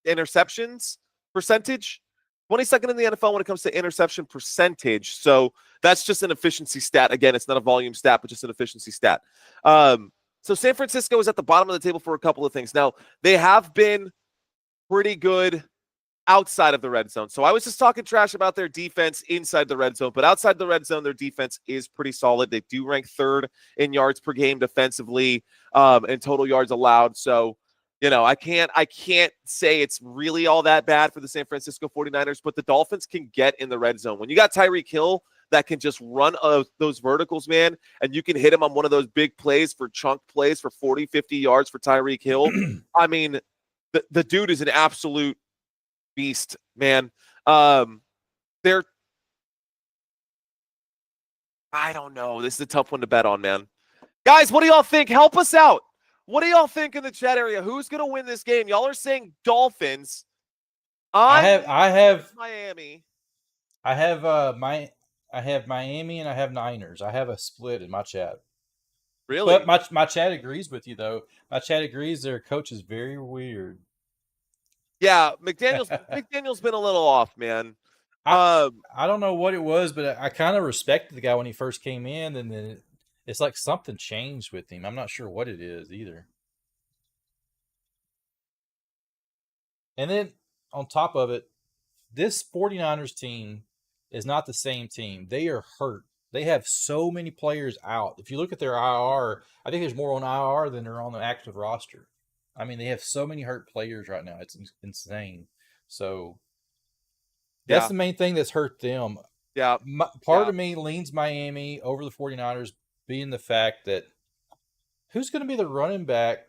interceptions percentage. 22nd in the NFL when it comes to interception percentage. So that's just an efficiency stat. Again, it's not a volume stat, but just an efficiency stat. So San Francisco is at the bottom of the table for a couple of things. Now, they have been pretty good outside of the red zone. So I was just talking trash about their defense inside the red zone, but outside the red zone, their defense is pretty solid. They do rank 3rd in yards per game defensively, and total yards allowed. So, I can't say it's really all that bad for the San Francisco 49ers, but the Dolphins can get in the red zone. When you got Tyreek Hill that can just run those verticals, man, and you can hit him on one of those big plays for chunk plays for 40, 50 yards for Tyreek Hill. I mean, the dude is an absolute beast, man. I don't know. This is a tough one to bet on, man. Guys, what do y'all think? Help us out. What do y'all think in the chat area? Who's going to win this game? Y'all are saying Dolphins. I have Miami. I have Miami and I have Niners. I have a split in my chat. Really? But my chat agrees with you though. My chat agrees their coach is very weird. Yeah, McDaniel's been a little off, man. I don't know what it was, but I kind of respected the guy when he first came in, and then it's like something changed with him. I'm not sure what it is either. And then on top of it, this 49ers team is not the same team. They are hurt. They have so many players out. If you look at their IR, I think there's more on IR than are on the active roster. I mean, they have so many hurt players right now. It's insane. So that's the main thing that's hurt them. Yeah. Part of me leans Miami over the 49ers, being the fact that who's going to be the running back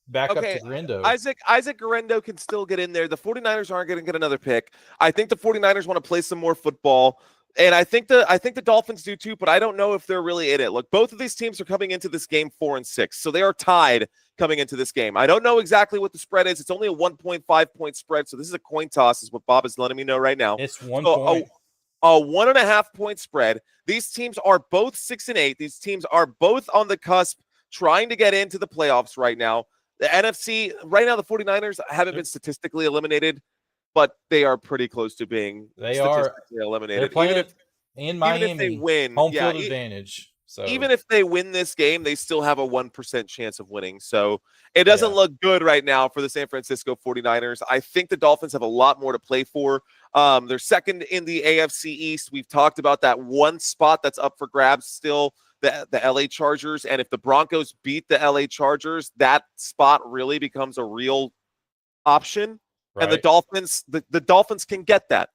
backup Okay, to Grindo. Isaac Guerrero can still get in there. The 49ers aren't going to get another pick. I think the 49ers want to play some more football. And I think the Dolphins do too, but I don't know if they're really in it. Look, both of these teams are coming into this game 4-6, so they are tied coming into this game. I don't know exactly what the spread is. It's only a 1.5 point spread, so this is a coin toss, is what Bob is letting me know right now. It's 1 so point. A 1.5 point spread. These teams are both 6-8. These teams are both on the cusp, trying to get into the playoffs right now. The NFC right now, the 49ers haven't been statistically eliminated, but they are pretty close to being statistically eliminated. They're playing in Miami. Even if they win, home field advantage. So even if they win this game, they still have a 1% chance of winning. So it doesn't look good right now for the San Francisco 49ers. I think the Dolphins have a lot more to play for. They're second in the AFC East. We've talked about that one spot that's up for grabs still, the LA Chargers. And if the Broncos beat the LA Chargers, that spot really becomes a real option. Right. And the Dolphins, the Dolphins can get that.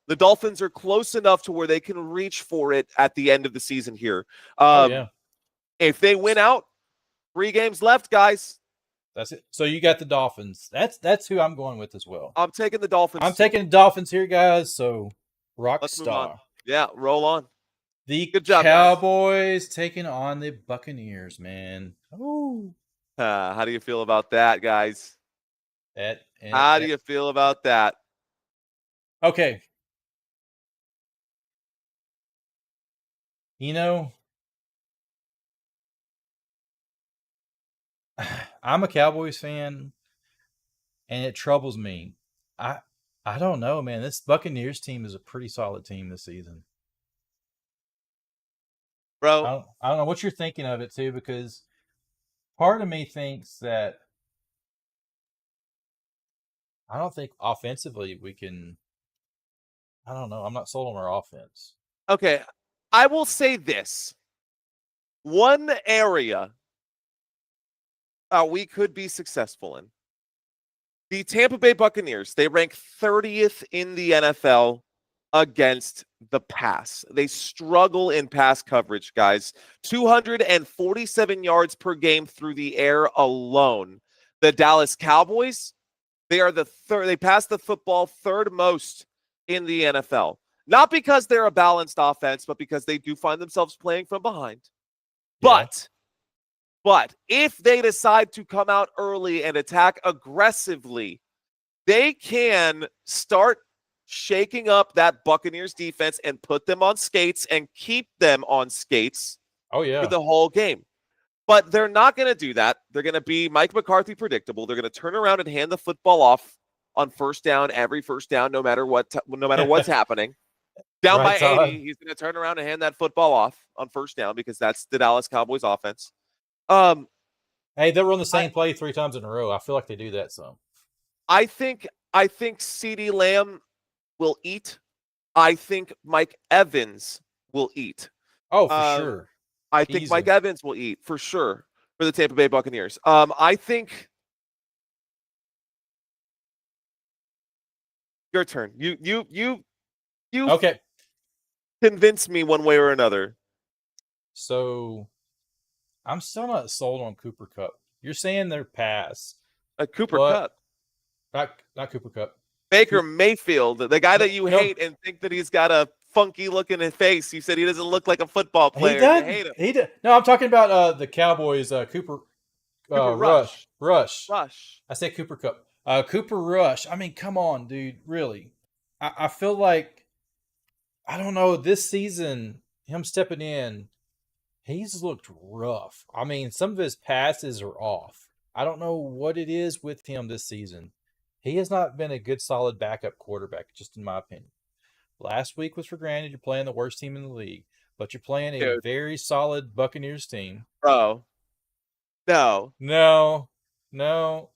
The Dolphins are close enough to where they can reach for it at the end of the season here. If they win out, 3 games left, guys. That's it. So you got the Dolphins. That's who I'm going with as well. I'm taking the Dolphins. I'm taking the Dolphins here, guys. So Let's move on. Yeah, roll on. Good job, Cowboys taking on the Buccaneers, man. Ooh. How do you feel about that, guys? How do you feel about that? Okay. You know, I'm a Cowboys fan, and it troubles me. I don't know, man. This Buccaneers team is a pretty solid team this season. Bro, I don't know what you're thinking of it, too, because part of me thinks that I don't think offensively we can – I don't know. I'm not sold on our offense. Okay. I will say this. One area we could be successful in. The Tampa Bay Buccaneers, they rank 30th in the NFL against the pass. They struggle in pass coverage, guys. 247 yards per game through the air alone. The Dallas Cowboys, they are the third. They pass the football third most in the NFL. Not because they're a balanced offense, but because they do find themselves playing from behind. Yeah. But if they decide to come out early and attack aggressively, they can start shaking up that Buccaneers defense and put them on skates and keep them on skates for the whole game. But they're not going to do that. They're going to be Mike McCarthy predictable. They're going to turn around and hand the football off on first down, every first down, no matter what's happening. Down by 80, he's going to turn around and hand that football off on first down because that's the Dallas Cowboys offense. Hey, they'll run the same play 3 times in a row. I feel like they do that some. I think CeeDee Lamb will eat. I think Mike Evans will eat. Oh, for sure. I think Mike Evans will eat for sure for the Tampa Bay Buccaneers. I think your turn. You okay. Convince me one way or another. So I'm still not sold on Cooper Kupp. You're saying they're pass. Cooper Kupp. Not Cooper Kupp. Baker Mayfield, the guy that you hate and think that he's got a funky look in his face. You said he doesn't look like a football player. You hate him. He did. No, I'm talking about the Cowboys. Cooper Rush. I said Cooper Kupp. Cooper Rush. I mean, come on, dude. Really. I feel like, I don't know, this season, him stepping in, he's looked rough. I mean, some of his passes are off. I don't know what it is with him this season. He has not been a good, solid backup quarterback, just in my opinion. Last week was for granted. You're playing the worst team in the league, but you're playing a very solid Buccaneers team. Bro. No.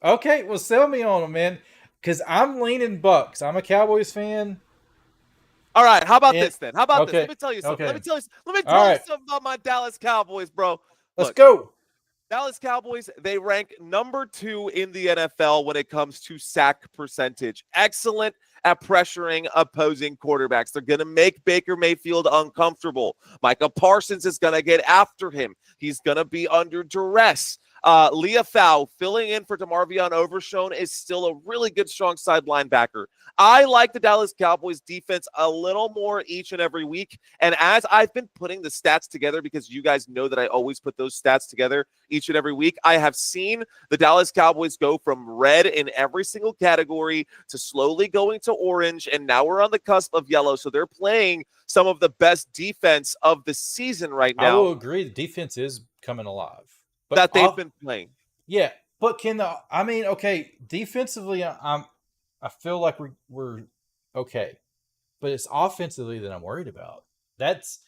Okay, well, sell me on him, man, because I'm leaning Bucks. I'm a Cowboys fan. All right, how about this then? How about this? Let me tell you something. Let me tell you something about my Dallas Cowboys, bro. Let's go. Dallas Cowboys, they rank number 2 in the NFL when it comes to sack percentage. Excellent at pressuring opposing quarterbacks. They're going to make Baker Mayfield uncomfortable. Micah Parsons is going to get after him. He's going to be under duress. Leah Fau filling in for DeMarvion Overshone is still a really good, strong side linebacker. I like the Dallas Cowboys defense a little more each and every week. And as I've been putting the stats together, because you guys know that I always put those stats together each and every week, I have seen the Dallas Cowboys go from red in every single category to slowly going to orange. And now we're on the cusp of yellow. So they're playing some of the best defense of the season right now. I will agree. The defense is coming alive. But that they've been playing. Yeah. But okay, defensively, I feel like we're okay, but it's offensively that I'm worried about. That's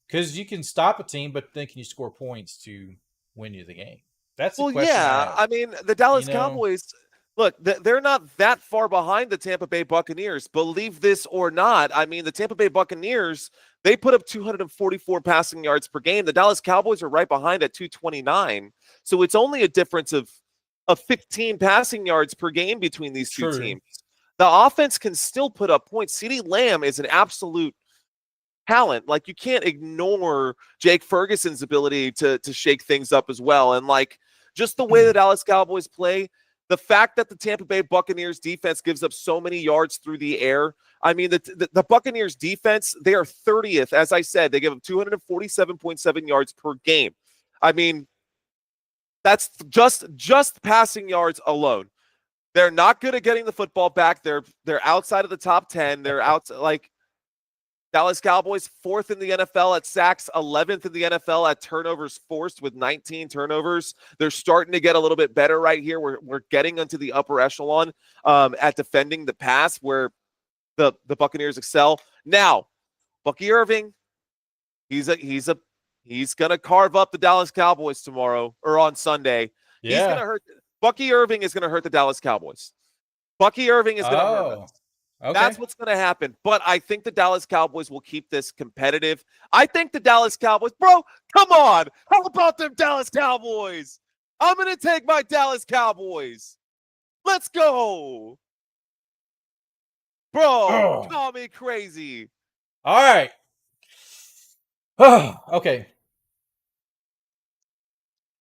because you can stop a team, but then can you score points to win you the game? That's the question. Yeah. I mean, the Dallas Cowboys, look, they're not that far behind the Tampa Bay Buccaneers. Believe this or not. I mean, the Tampa Bay Buccaneers, they put up 244 passing yards per game. The Dallas Cowboys are right behind at 229. So it's only a difference of 15 passing yards per game between these two teams. The offense can still put up points. CeeDee Lamb is an absolute talent. Like, you can't ignore Jake Ferguson's ability to shake things up as well. And like, just the way the Dallas Cowboys play, the fact that the Tampa Bay Buccaneers defense gives up so many yards through the air. I mean, the Buccaneers defense, they are 30th. As I said, they give up 247.7 yards per game. I mean, that's just passing yards alone. They're not good at getting the football back. They're outside of the top 10. They're out, like, Dallas Cowboys 4th in the NFL at sacks, 11th in the NFL at turnovers forced with 19 turnovers. They're starting to get a little bit better right here. We're getting into the upper echelon at defending the pass, where the Buccaneers excel. Now, Bucky Irving, he's gonna carve up the Dallas Cowboys tomorrow or on Sunday. Yeah. He's gonna hurt. Bucky Irving is gonna hurt the Dallas Cowboys. Bucky Irving is gonna hurt us. Okay. That's what's going to happen. But I think the Dallas Cowboys will keep this competitive. I think the Dallas Cowboys, bro, come on. How about them Dallas Cowboys? I'm going to take my Dallas Cowboys. Let's go. Bro, call me crazy. All right. Okay.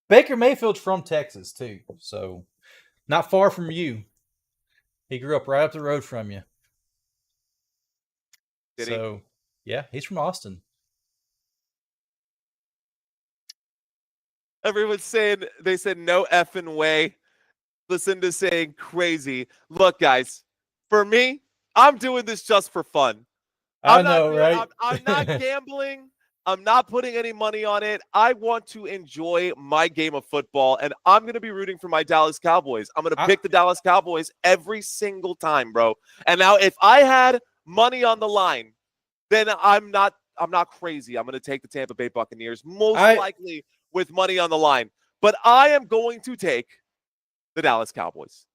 Baker Mayfield's from Texas, too. So, not far from you. He grew up right up the road from you. Did he? Yeah, he's from Austin. Everyone's saying, they said no effing way. Listen to saying crazy. Look, guys, for me, I'm doing this just for fun. I'm right? I'm not gambling. I'm not putting any money on it. I want to enjoy my game of football, and I'm going to be rooting for my Dallas Cowboys. I'm going to pick the Dallas Cowboys every single time, bro. And now if I had money on the line, then I'm not crazy. I'm going to take the Tampa Bay Buccaneers, most likely with money on the line. But I am going to take the Dallas Cowboys.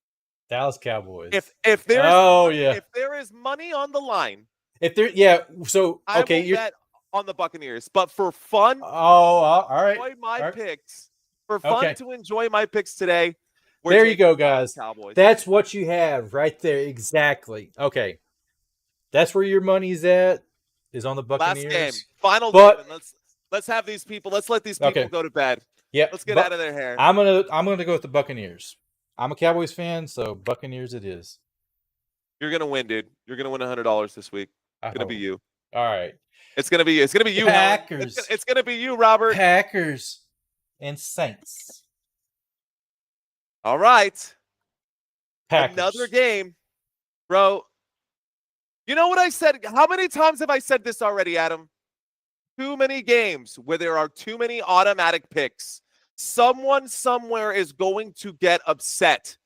Dallas Cowboys. If there is money on the line, I will bet on the Buccaneers. But for fun, all right. Enjoy my picks. For fun to enjoy my picks today. There you go, guys. Cowboys. That's what you have right there. Exactly. Okay. That's where your money's at, is on the Buccaneers. Last game. Final game. Let's have these people. Let's let these people go to bed. Yeah. Let's get out of their hair. I'm gonna go with the Buccaneers. I'm a Cowboys fan, so Buccaneers it is. You're gonna win, dude. You're gonna win $100 this week. It's gonna be you. All right. It's gonna be you. It's gonna be you. Packers. It's gonna be you, Robert. Packers and Saints. All right. Packers. Another game, bro. You know what I said? How many times have I said this already, Adam? Too many games where there are too many automatic picks. Someone somewhere is going to get upset.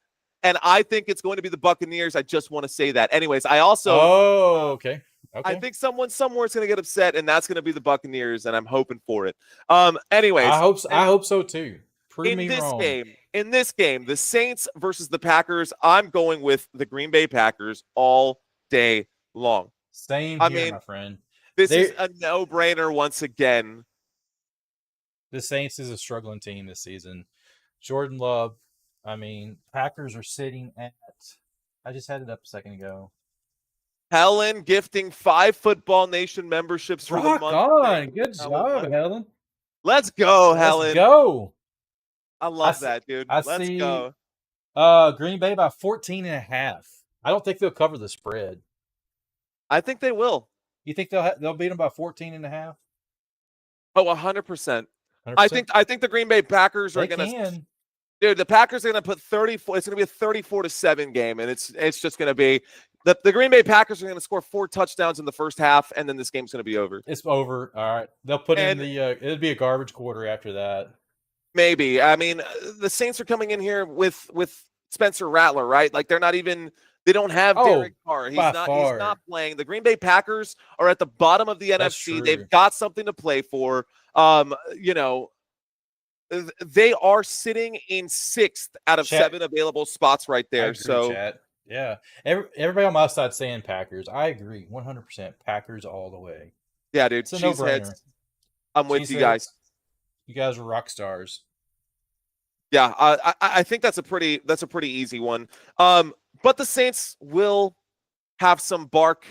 And I think it's going to be the Buccaneers. I just want to say that. Anyways, I also... okay. I think someone somewhere is going to get upset, and that's going to be the Buccaneers, and I'm hoping for it. Anyways. I hope so, too. Prove me wrong. In this game, the Saints versus the Packers, I'm going with the Green Bay Packers all day long. Same here, my friend. This is a no-brainer once again. The Saints is a struggling team this season. Jordan Love, Packers are sitting at, I just had it up a second ago. Helen gifting 5 Football Nation memberships for the month. Rock on. Good job, Helen. Let's go, Helen. Let's go. I love that, dude. I Let's see go. Green Bay by 14.5. I don't think they'll cover the spread. I think they will. You think they'll beat them by 14.5? Oh, 100%. 100%? I think the Green Bay Packers are They going to. can. Dude, the Packers are going to put 34. It's going to be a 34-7 game, and it's just going to be the Green Bay Packers are going to score 4 touchdowns in the first half, and then this game's going to be over. It's over. All right. They'll put in And the it'll be a garbage quarter after that. maybe. I mean, the Saints are coming in here with Spencer Rattler, right? Like they're not even. They don't have Derek Carr. He's not playing. The Green Bay Packers are at the bottom of the NFC. They've got something to play for. You know, they are sitting in 6th out of 7 available spots right there. Agree, chat. Yeah. Everybody on my side saying Packers. I agree. 100%. Packers all the way. Yeah, dude. It's a no-brainer. I'm with you guys. You guys are rock stars. Yeah, I think that's a pretty easy one. But the Saints will have some bark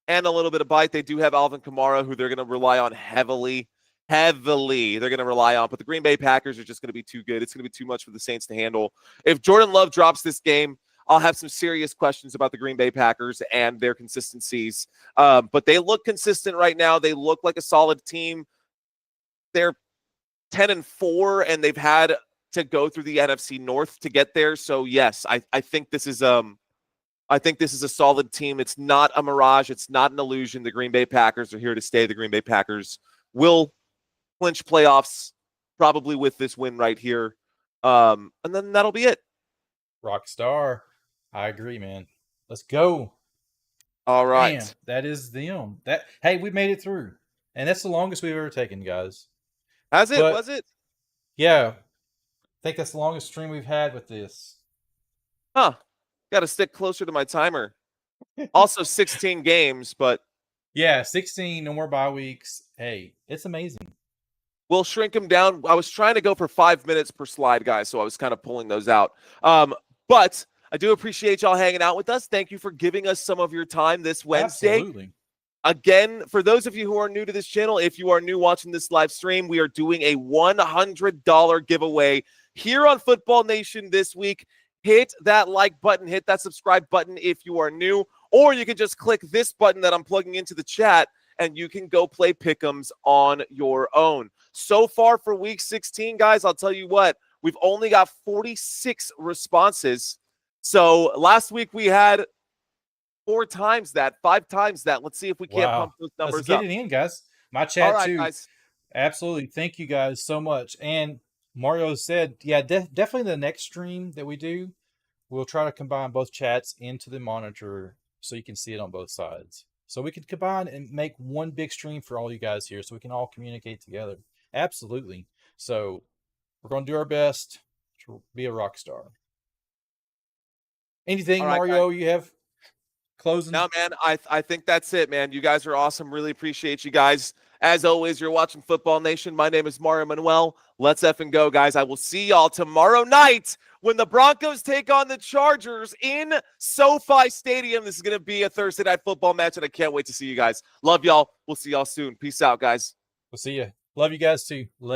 and a little bit of bite. They do have Alvin Kamara, who they're going to rely on heavily. They're going to rely on. But the Green Bay Packers are just going to be too good. It's going to be too much for the Saints to handle. If Jordan Love drops this game, I'll have some serious questions about the Green Bay Packers and their consistencies. But they look consistent right now. They look like a solid team. They're 10-4, and they've had to go through the NFC North to get there. So yes, I think this is a solid team. It's not a mirage. It's not an illusion. The Green Bay Packers are here to stay. The Green Bay Packers will clinch playoffs probably with this win right here. And then that'll be it. Rock star. I agree, man. Let's go. All right. Man, that is them. Hey, we made it through. And that's the longest we've ever taken, guys. Was it? Yeah. I think that's the longest stream we've had with this. Huh. Got to stick closer to my timer. Also 16 games, but. Yeah, 16, no more bye weeks. Hey, it's amazing. We'll shrink them down. I was trying to go for 5 minutes per slide, guys, so I was kind of pulling those out. But I do appreciate y'all hanging out with us. Thank you for giving us some of your time this Wednesday. Absolutely. Again, for those of you who are new to this channel, if you are new watching this live stream, we are doing a $100 giveaway here on Football Nation this week. Hit that like button, hit that subscribe button if you are new, or you can just click this button that I'm plugging into the chat and you can go play pick'ems on your own. So far for week 16, guys, I'll tell you what, we've only got 46 responses. So last week we had 4 times that, 5 times that. Let's see if we can't pump those numbers up. Let's get it in, guys. My chat, all right, too. Guys. Absolutely. Thank you guys so much. And Mario said, yeah, definitely the next stream that we do, we'll try to combine both chats into the monitor so you can see it on both sides. So we can combine and make one big stream for all you guys here so we can all communicate together. Absolutely. So we're going to do our best to be a rock star. Anything, right, Mario, you have closing? No, man, I think that's it, man. You guys are awesome. Really appreciate you guys. As always, you're watching Football Nation. My name is Mario Manuel. Let's effing go, guys. I will see y'all tomorrow night when the Broncos take on the Chargers in SoFi Stadium. This is going to be a Thursday night football match, and I can't wait to see you guys. Love y'all. We'll see y'all soon. Peace out, guys. We'll see you. Love you guys, too.